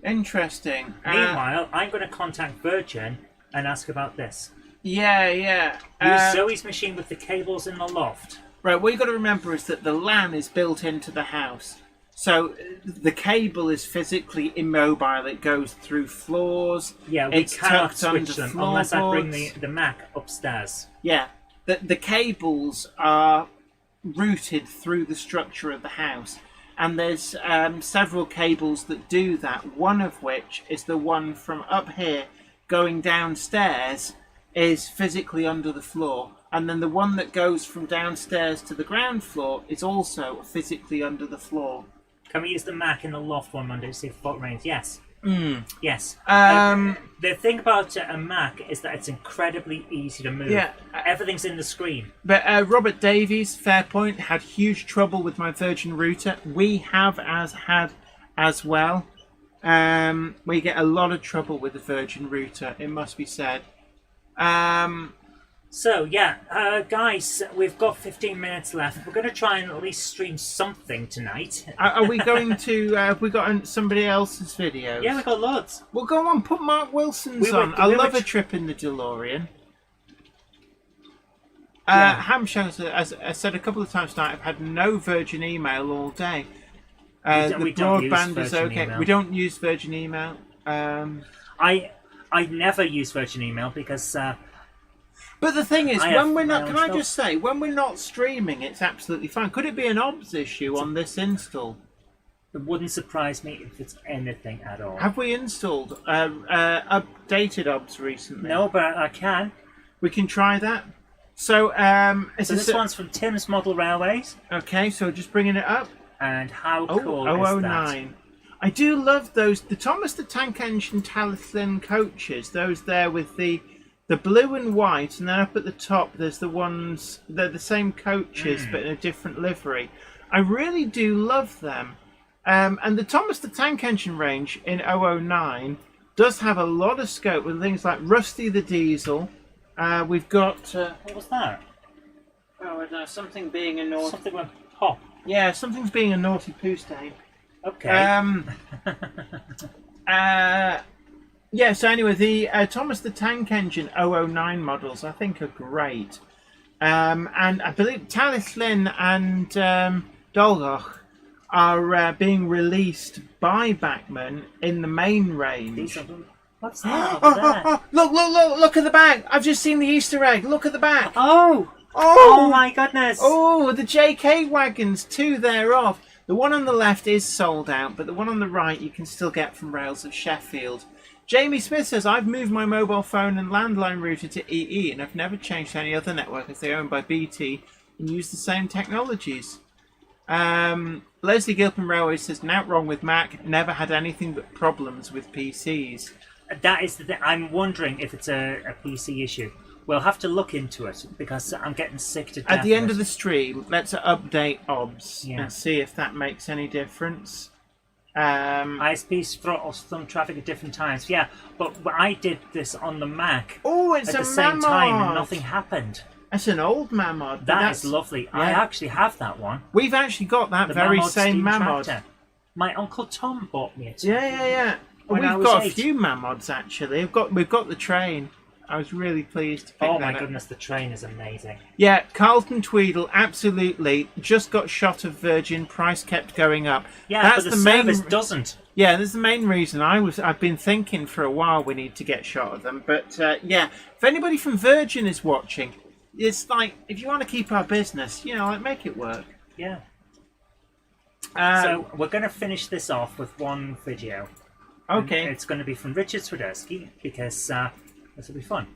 Interesting. Meanwhile, I'm going to contact Virgin and ask about this. Yeah. Use Zoe's machine with the cables in the loft. Right, what you've got to remember is that the LAN is built into the house. So the cable is physically immobile. It goes through floors. Yeah, we cannot switch them unless I bring floorboards. the Mac upstairs. Yeah, the cables are routed through the structure of the house. And there's several cables that do that, one of which is the one from up here going downstairs is physically under the floor. And then the one that goes from downstairs to the ground floor is also physically under the floor. Can we use the Mac in the loft one Monday to see if it rains? Yes. Yes. The thing about a Mac is that it's incredibly easy to move. Yeah. Everything's in the screen. But Robert Davies, fair point, had huge trouble with my Virgin router. We have had as well. We get a lot of trouble with the Virgin router, it must be said. So, yeah, guys, we've got 15 minutes left. We're going to try and at least stream something tonight. Are we going to... have we got somebody else's videos? Yeah, we've got loads. Well, go on, put Mark Wilson's on. I love a trip in the DeLorean. Hamshan, as I said a couple of times tonight, I've had no Virgin email all day. The broadband is okay. Email. We don't use Virgin email. I never use Virgin email because... But the thing is, when we're not, I just say, when we're not streaming, it's absolutely fine. Could it be an OBS issue on this install? It wouldn't surprise me if it's anything at all. Have we installed updated OBS recently? No, but I can. We can try that. So, So this one's from Tim's Model Railways. Okay, so just bringing it up. And how Oh, cool 009. is I do love those, the Thomas the Tank Engine Talithin coaches, those there with the blue and white, and then up at the top there's the ones, they're the same coaches but in a different livery. I really do love them. And the Thomas the Tank Engine range in 009 does have a lot of scope with things like Rusty the Diesel. We've got... what was that? Oh, I don't know, something being a naughty... Something went pop. Yeah, something's being a naughty poo stain. Okay. Yeah, so anyway, the Thomas the Tank Engine 009 models I think are great. And I believe Talithin and Dolgoch are being released by Bachmann in the main range. These are them. What's that over there? Look at the back! I've just seen the Easter egg. Look at the back. Oh! Oh! Oh my goodness! Oh, the JK wagons, 2 thereof. The one on the left is sold out, but the one on the right you can still get from Rails of Sheffield. Jamie Smith says, I've moved my mobile phone and landline router to EE and I've never changed to any other network as they are owned by BT and use the same technologies. Leslie Gilpin Railways says, not wrong with Mac, never had anything but problems with PCs. That is the thing. I'm wondering if it's a PC issue. We'll have to look into it because I'm getting sick to death. At the end of the stream, let's update OBS Yeah. and see if that makes any difference. ISPs throttle some traffic at different times. Yeah, but I did this on the Mac Oh, it's at a the same time and Mammoth. nothing happened. That's an old Mammoth. That is lovely. I actually have that one. We've actually got that The very Mammoth same steam Mammoth. tractor. My Uncle Tom bought me it. Yeah. When I We've was got 8. a few Mammoths actually. We've got the train. I was really pleased to pick Oh that my up. goodness, the train is amazing. Yeah, Carlton Tweedle, absolutely. Just got shot of Virgin. Price kept going up. Yeah, That's but the main. service doesn't. Yeah, that's the main reason. I've been thinking for a while we need to get shot of them. But yeah, if anybody from Virgin is watching, it's like if you want to keep our business, like make it work. Yeah. So we're going to finish this off with one video. Okay. And it's going to be from Richard Swiderski because this will be fun.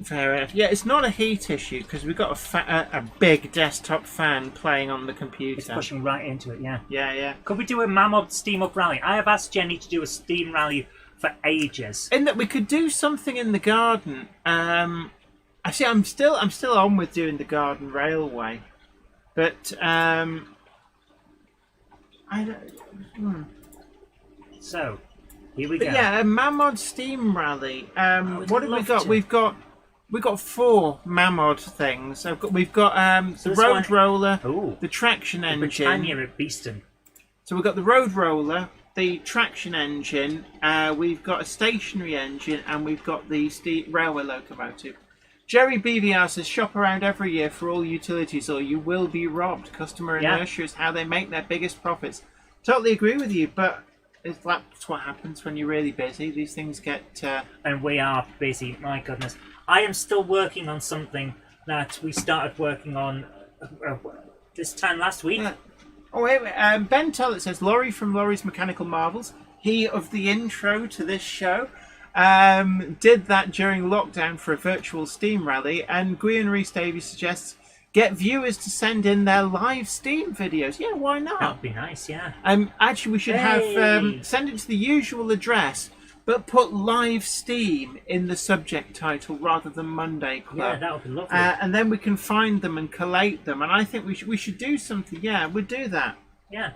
Fair enough. Yeah, it's not a heat issue because we've got a big desktop fan playing on the computer. It's pushing right into it, yeah. Yeah. Could we do a Mammoth Steam Up rally? I have asked Jenny to do a Steam rally for ages. In that we could do something in the garden. Actually, I'm still on with doing the garden railway, but I don't. So, here we go. But yeah, a Mammoth Steam Rally. I'd What have we love got? to. We've got 4 Mammoth things. We've got So the this road one- roller, Ooh, the traction the engine. Britannia at Beeston. So we've got the road roller, the traction engine. We've got a stationary engine, and we've got the railway locomotive. Jerry BVR says, shop around every year for all utilities or you will be robbed. Customer Yeah. inertia is how they make their biggest profits. Totally agree with you, but that's what happens when you're really busy. These things get... And we are busy, my goodness. I am still working on something that we started working on this time last week. Oh, wait. Ben Tullett says, Laurie from Laurie's Mechanical Marvels, he of the intro to this show, did that during lockdown for a virtual Steam rally, and Gwion Reese Davies suggests get viewers to send in their live Steam videos. Yeah, why not? That would be nice, yeah. Actually, we should have send it to the usual address, but put live Steam in the subject title rather than Monday Club. Yeah, that would be lovely. And then we can find them and collate them. And I think we should do something. Yeah, we'd do that. Yeah.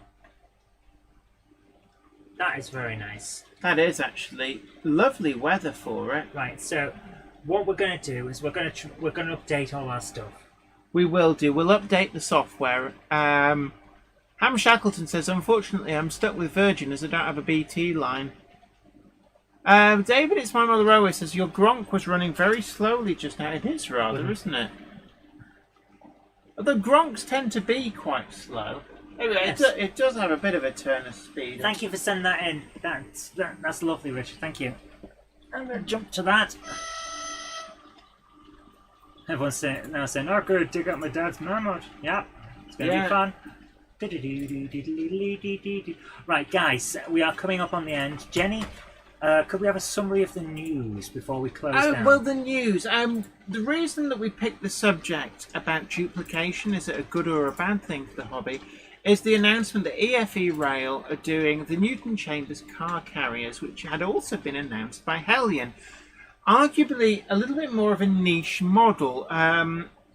That is very nice. That is actually lovely weather for it. Right, so what we're going to do is we're going to update all our stuff. We will do. We'll update the software. Ham Shackleton says, unfortunately, I'm stuck with Virgin as I don't have a BT line. David, it's my mother railway says your Gronk was running very slowly just now. It is rather, isn't it? Although Gronks tend to be quite slow. Anyway, Yes. it does have a bit of a turn of speed. Thank you for sending that in. That's lovely, Richard. Thank you. I'm going to jump to that. Everyone's saying, oh good, dig up my dad's Mammoth. Yeah, it's going to be fun. Right, guys, we are coming up on the end. Jenny, could we have a summary of the news before we close down? Well, the news. The reason that we picked the subject about duplication, is it a good or a bad thing for the hobby, is the announcement that EFE Rail are doing the Newton Chambers car carriers, which had also been announced by Hellion. Arguably a little bit more of a niche model.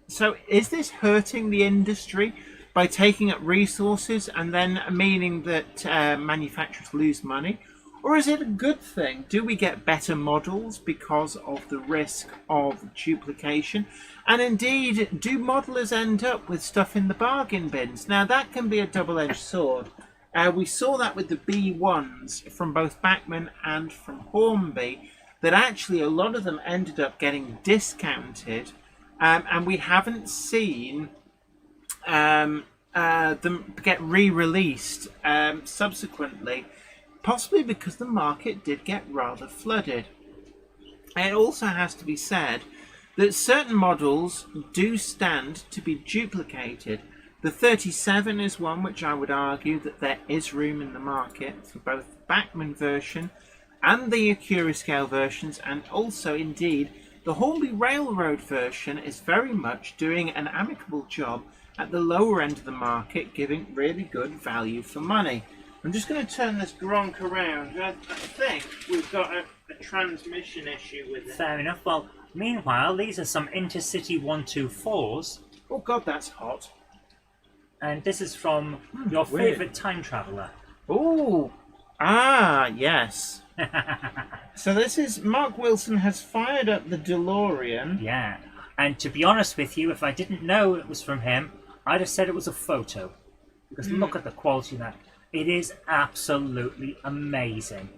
So is this hurting the industry by taking up resources and then meaning that manufacturers lose money? Or is it a good thing? Do we get better models because of the risk of duplication? And indeed, do modelers end up with stuff in the bargain bins? Now, that can be a double-edged sword. We saw that with the B1s from both Bachmann and from Hornby, that actually a lot of them ended up getting discounted, and we haven't seen them get re-released subsequently. Possibly because the market did get rather flooded. It also has to be said that certain models do stand to be duplicated. The 37 is one which I would argue that there is room in the market for both the Bachmann version and the Accurascale versions, and also indeed the Hornby Railroad version is very much doing an amicable job at the lower end of the market, giving really good value for money. I'm just going to turn this Gronk around. I think we've got a transmission issue with it. Fair enough. Well, meanwhile, these are some Intercity 124s. Oh God, that's hot. And this is from your favourite time traveller. Oh, yes. So this is, Mark Wilson has fired up the DeLorean. Yeah. And to be honest with you, if I didn't know it was from him, I'd have said it was a photo. Because look at the quality of that. It is absolutely amazing.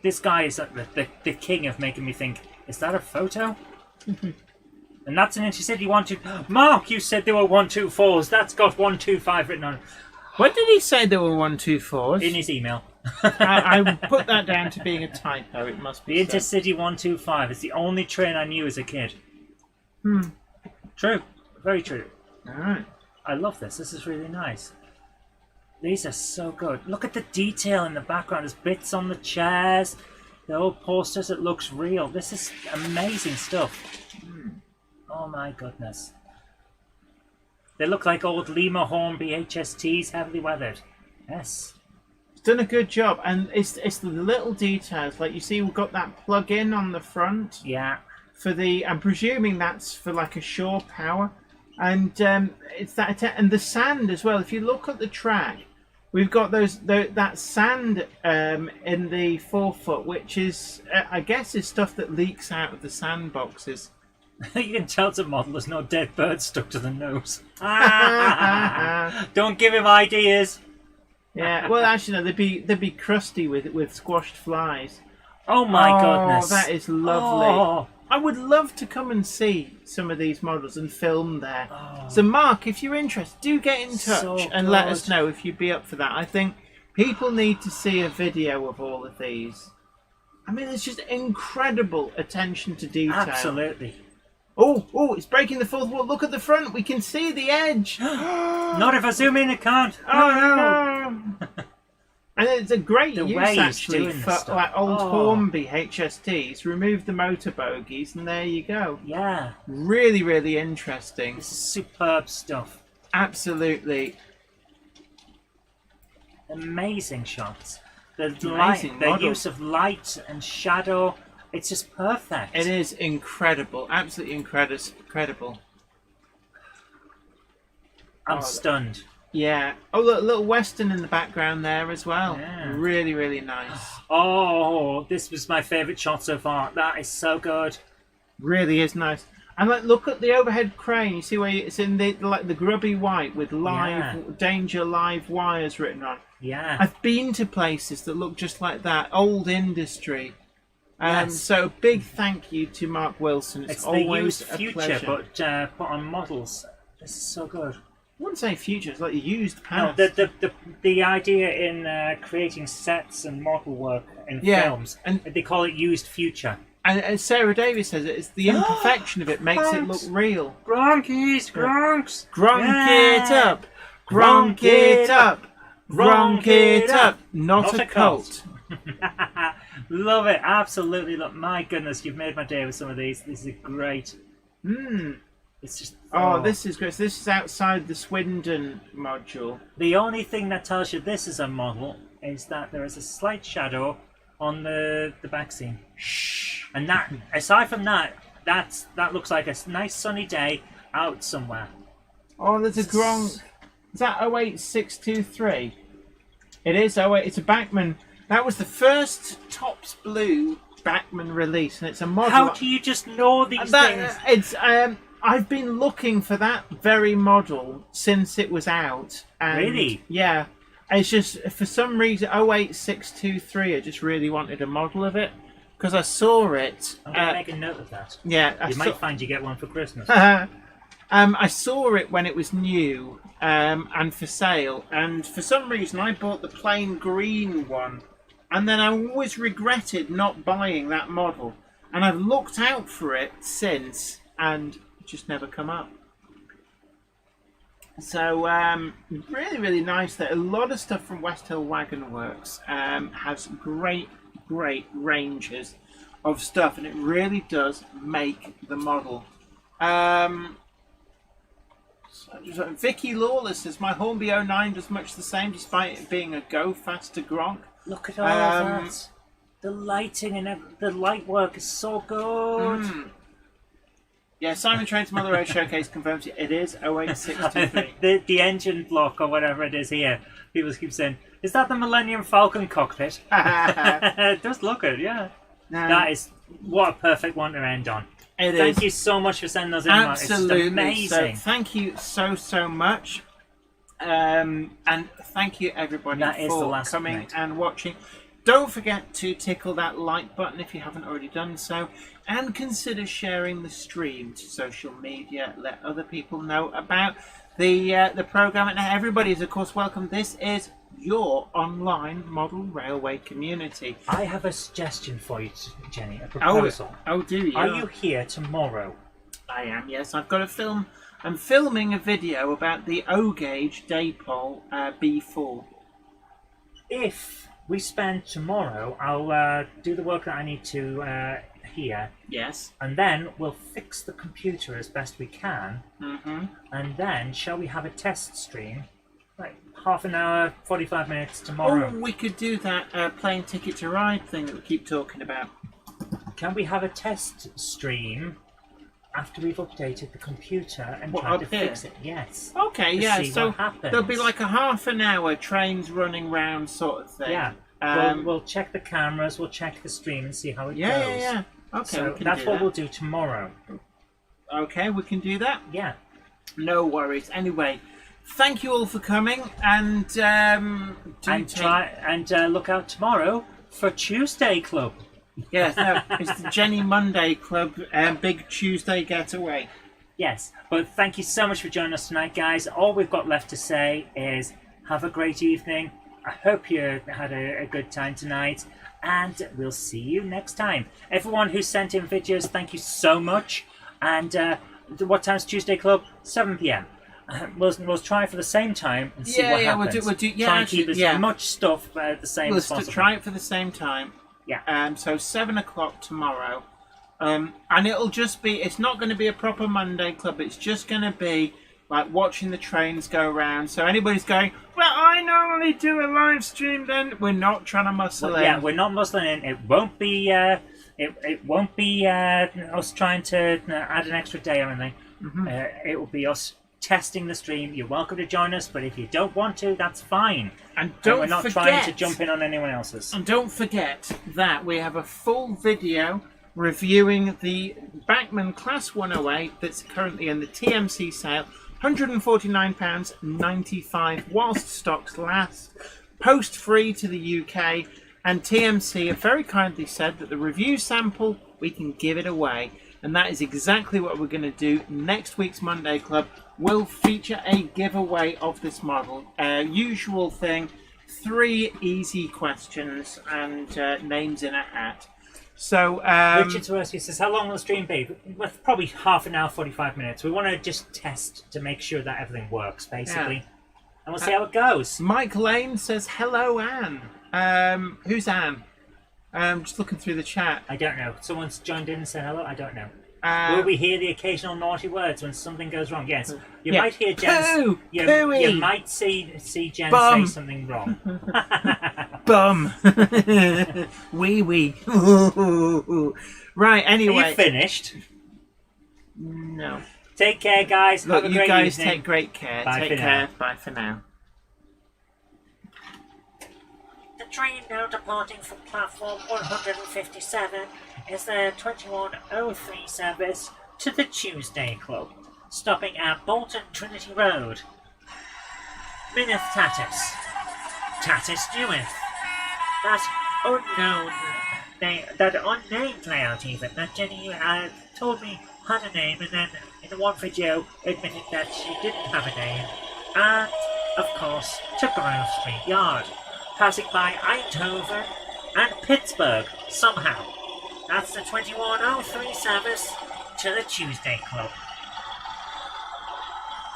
This guy is the king of making me think, is that a photo? And that's an Intercity 125. Mark, you said there were 124s. That's got 125 written on it. What did he say there were 124s? In his email. I put that down to being a typo. It must be the Intercity 125 is the only train I knew as a kid. True. Very true. Alright. I love this. This is really nice. These are so good. Look at the detail in the background. There's bits on the chairs, the old posters. It looks real. This is amazing stuff. Oh my goodness. They look like old Lima Hornby HSTs, heavily weathered. Yes. It's done a good job, and it's the little details. Like you see, we've got that plug-in on the front. Yeah. For the, I'm presuming that's for like a shore power. And it's that, and the sand as well. If you look at the track, we've got that sand in the forefoot, which is, I guess, is stuff that leaks out of the sandboxes. You can tell it's a model. There's no dead bird stuck to the nose. Don't give him ideas. Yeah. Well, actually, no. They'd be crusty with squashed flies. Oh my goodness. That is lovely. Oh. I would love to come and see some of these models and film there. So, Mark, if you're interested, do get in touch and let us know if you'd be up for that. I think people need to see a video of all of these. I mean, it's just incredible attention to detail. Absolutely. Oh, it's breaking the fourth wall. Look at the front. We can see the edge. Not if I zoom in, it can't. Oh, no. And it's a great use, actually, for like old Hornby HSTs. Remove the motor bogies, and there you go. Yeah. Really, really interesting. This is superb stuff. Absolutely. Amazing shots. The model. use of light and shadow, it's just perfect. It is incredible. Absolutely incredible. I'm stunned. Yeah. Oh, look, a little western in the background there as well. Yeah. Really, really nice. Oh, this was my favourite shot so far. That is so good. Really is nice. And like, look at the overhead crane. You see where it's in the grubby white with danger live wires written on. Yeah. I've been to places that look just like that. Old industry. Yes. So big thank you to Mark Wilson. It's always the a used pleasure. future, but put on models. This is so good. I wouldn't say future, it's like the used No, past. the idea in creating sets and model work in films, and they call it used future. And as Sarah Davies says, it's the imperfection of it makes it look real. Gronks! Gronk it up! Gronk it up! Gronk it up! Not a cult. Love it, absolutely. Look, my goodness, you've made my day with some of these. This is great. It's just This is great. So this is outside the Swindon module. the only thing that tells you this is a model is that there is a slight shadow on the back seam. Shh. And that, aside from that, that looks like a nice sunny day out somewhere. Oh, there's a Gronk. Is that 08623? It is 08. It's a Bachmann. That was the first Tops Blue Bachmann release, and it's a model. How do you just know these things? It's I've been looking for that very model since it was out. And Really? Yeah. It's just, for some reason, 08623, I just really wanted a model of it. Because I saw it. I'm going to make a note of that. Yeah. You might find you get one for Christmas. I saw it when it was new and for sale. And for some reason, I bought the plain green one. And then I always regretted not buying that model. And I've looked out for it since, and it just never come up. So, really, really nice that a lot of stuff from West Hill Wagon Works has great ranges of stuff, and it really does make the model. Vicky Lawless says, my Hornby 09 does much the same despite it being a Go Faster Gronk. Look at all of that. The lighting and the light work is so good. Yeah, Simon Train's Mother Road Showcase confirms it is 08623. the engine block or whatever it is here, people keep saying, is that the Millennium Falcon cockpit? It does look good, yeah. That is, what a perfect one to end on. Thank you so much for sending those in. Absolutely. It's amazing. So thank you so much. And thank you everybody for coming and watching. Don't forget to tickle that like button if you haven't already done so, and consider sharing the stream to social media. Let other people know about the program, and everybody is of course welcome. This is your online model railway community. I have a suggestion for you, Jenny. A proposal. Oh, do you? Are you here tomorrow? I am. Yes, I've got a film. I'm filming a video about the O gauge Daypol B4. If we spend tomorrow, I'll do the work that I need to here. Yes. And then we'll fix the computer as best we can. Mm-hmm. And then, shall we have a test stream? Like half an hour, 45 minutes tomorrow. Oh, we could do that plane ticket to ride thing that we keep talking about. Can we have a test stream after we've updated the computer and What, tried up to here? fix it? Yes. Okay, To yeah. see So what happens. there'll be like a half an hour trains running round sort of thing. Yeah. We'll check the cameras, we'll check the stream and see how it goes. Yeah. Okay, So we can that's do what that. we'll do tomorrow. Okay, we can do that. Yeah. No worries. Anyway, thank you all for coming, and Look out tomorrow for Tuesday Club. Yes, no, it's the Jenny Monday Club Big Tuesday Getaway. Yes, but thank you so much for joining us tonight, guys. All we've got left to say is have a great evening. I hope you had a good time tonight, and we'll see you next time. Everyone who sent in videos, thank you so much. And what time's Tuesday Club? 7 p.m. We'll try for the same time and see what happens. We'll do. Yeah, try and keep as much stuff the same as possible. Try it for the same time. Yeah. So 7 o'clock tomorrow, and it'll just be. It's not going to be a proper Monday Club. It's just going to be like watching the trains go around. So anybody's going, well, I normally do a live stream. Then we're not trying to muscle in. Yeah, we're not muscling in. It won't be. It won't be us trying to add an extra day or anything. Mm-hmm. It will be us testing the stream. You're welcome to join us, but if you don't want to, that's fine. And we're not trying to jump in on anyone else's. And don't forget that we have a full video reviewing the Bachmann Class 108 that's currently in the TMC sale. £149.95 whilst stocks last. Post free to the UK. And TMC have very kindly said that the review sample, we can give it away. And that is exactly what we're going to do. Next week's Monday Club will feature a giveaway of this model. Usual thing, 3 easy questions and names in a hat. So Richard Swirsky says, how long will the stream be? Well, probably half an hour, 45 minutes. We want to just test to make sure that everything works, basically. and we'll see how it goes. Mike Lane says, hello, Anne. Who's Anne? Just looking through the chat. I don't know. Someone's joined in and said hello. I don't know. Uh, Will we hear the occasional naughty words when something goes wrong? Yes. You Yeah. might hear Jen. Poo! You Pooey! might see Jen Bum! say something wrong. Bum. Wee. Right, Are anyway. you finished? No. Take care, guys. Look, Have a you great guys evening. take great care. Bye Take for care. now. Bye for now. The train now departing from platform 157 is the 2103 service to the Tuesday Club, stopping at Bolton Trinity Road. Minith Tatus. Tatus Newith. That unnamed layout even, that Jenny told me had a name and then in the one video admitted that she didn't have a name. And, of course, to Grove Street Yard, passing by Eindhoven and Pittsburgh somehow. That's the 2103 service to the Tuesday Club.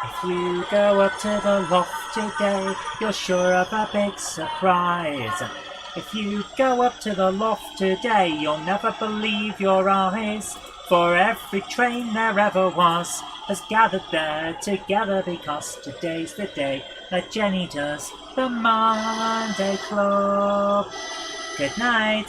If you go up to the loft today, you're sure of a big surprise. If you go up to the loft today, you'll never believe your eyes. For every train there ever was has gathered there together because today's the day that Jenny does the Monday Club. Good night.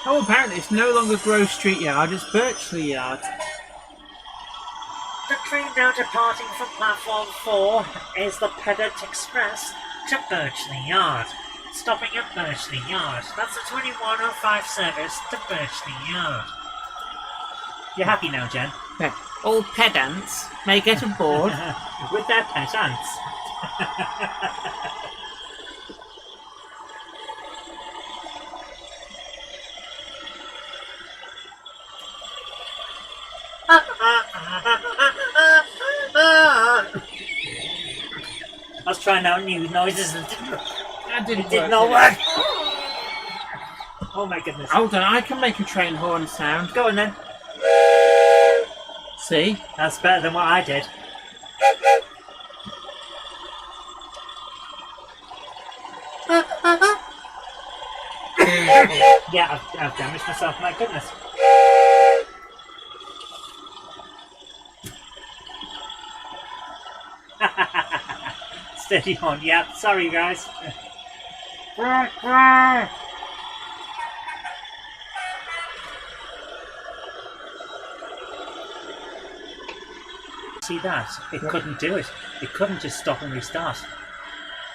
Oh, apparently it's no longer Grove Street Yard, it's Birchley Yard. The train now departing from platform 4 is the Pedant Express to Birchley Yard, stopping at Birchley Yard. That's the 2105 service to Birchley Yard. You're happy now, Jen? Yeah. All pedants may get aboard. With their pet ants. I was trying out new noises and That didn't it did work, not did it? work. Oh my goodness. Hold on, I can make a train horn sound. Go on then. See? That's better than what I did. Yeah, I've damaged myself, my goodness. Steady on, yeah, sorry guys. See that? It couldn't do it. It couldn't just stop and restart.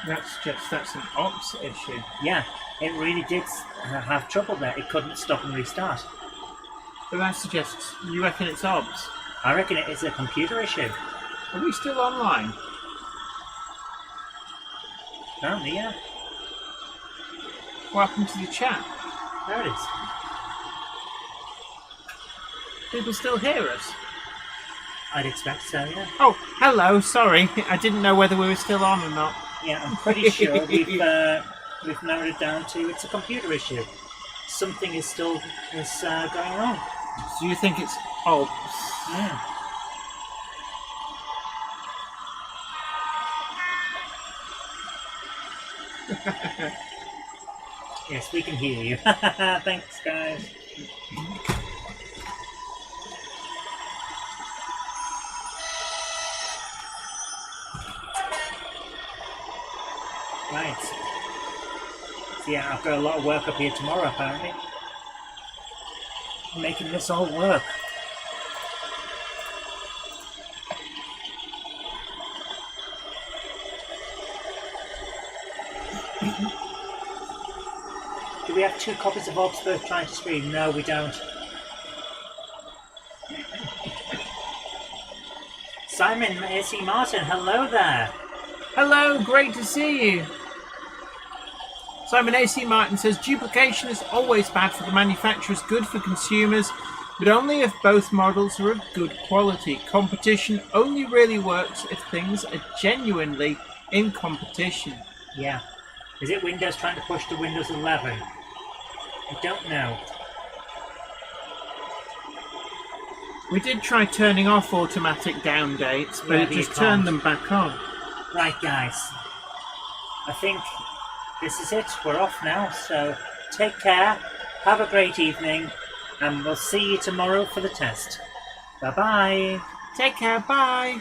That's an ops issue. Yeah, it really did have trouble there. It couldn't stop and restart. But that suggests you reckon it's obs. I reckon it is a computer issue. Are we still online? Apparently, yeah. What happened to the chat? There it is. People still hear us? I'd expect so, yeah. Oh, hello, sorry. I didn't know whether we were still on or not. Yeah, I'm pretty sure we've narrowed it down to it's a computer issue. Something is still going wrong. So you think it's obs? Yeah. Yes, we can hear you. Thanks, guys. Right. So yeah, I've got a lot of work up here tomorrow, apparently. Making this all work. Do we have 2 copies of Orb's Birth trying to stream? No, we don't. Simon A.C. Martin, hello there. Hello, great to see you. Simon A.C. Martin says, duplication is always bad for the manufacturers, good for consumers, but only if both models are of good quality. Competition only really works if things are genuinely in competition. Yeah. Is it Windows trying to push to Windows 11? I don't know. We did try turning off automatic down dates, but Yeah, it but you just turned can't. them back on. Right, guys. I think this is it. We're off now, so take care, have a great evening, and we'll see you tomorrow for the test. Bye-bye. Take care, bye.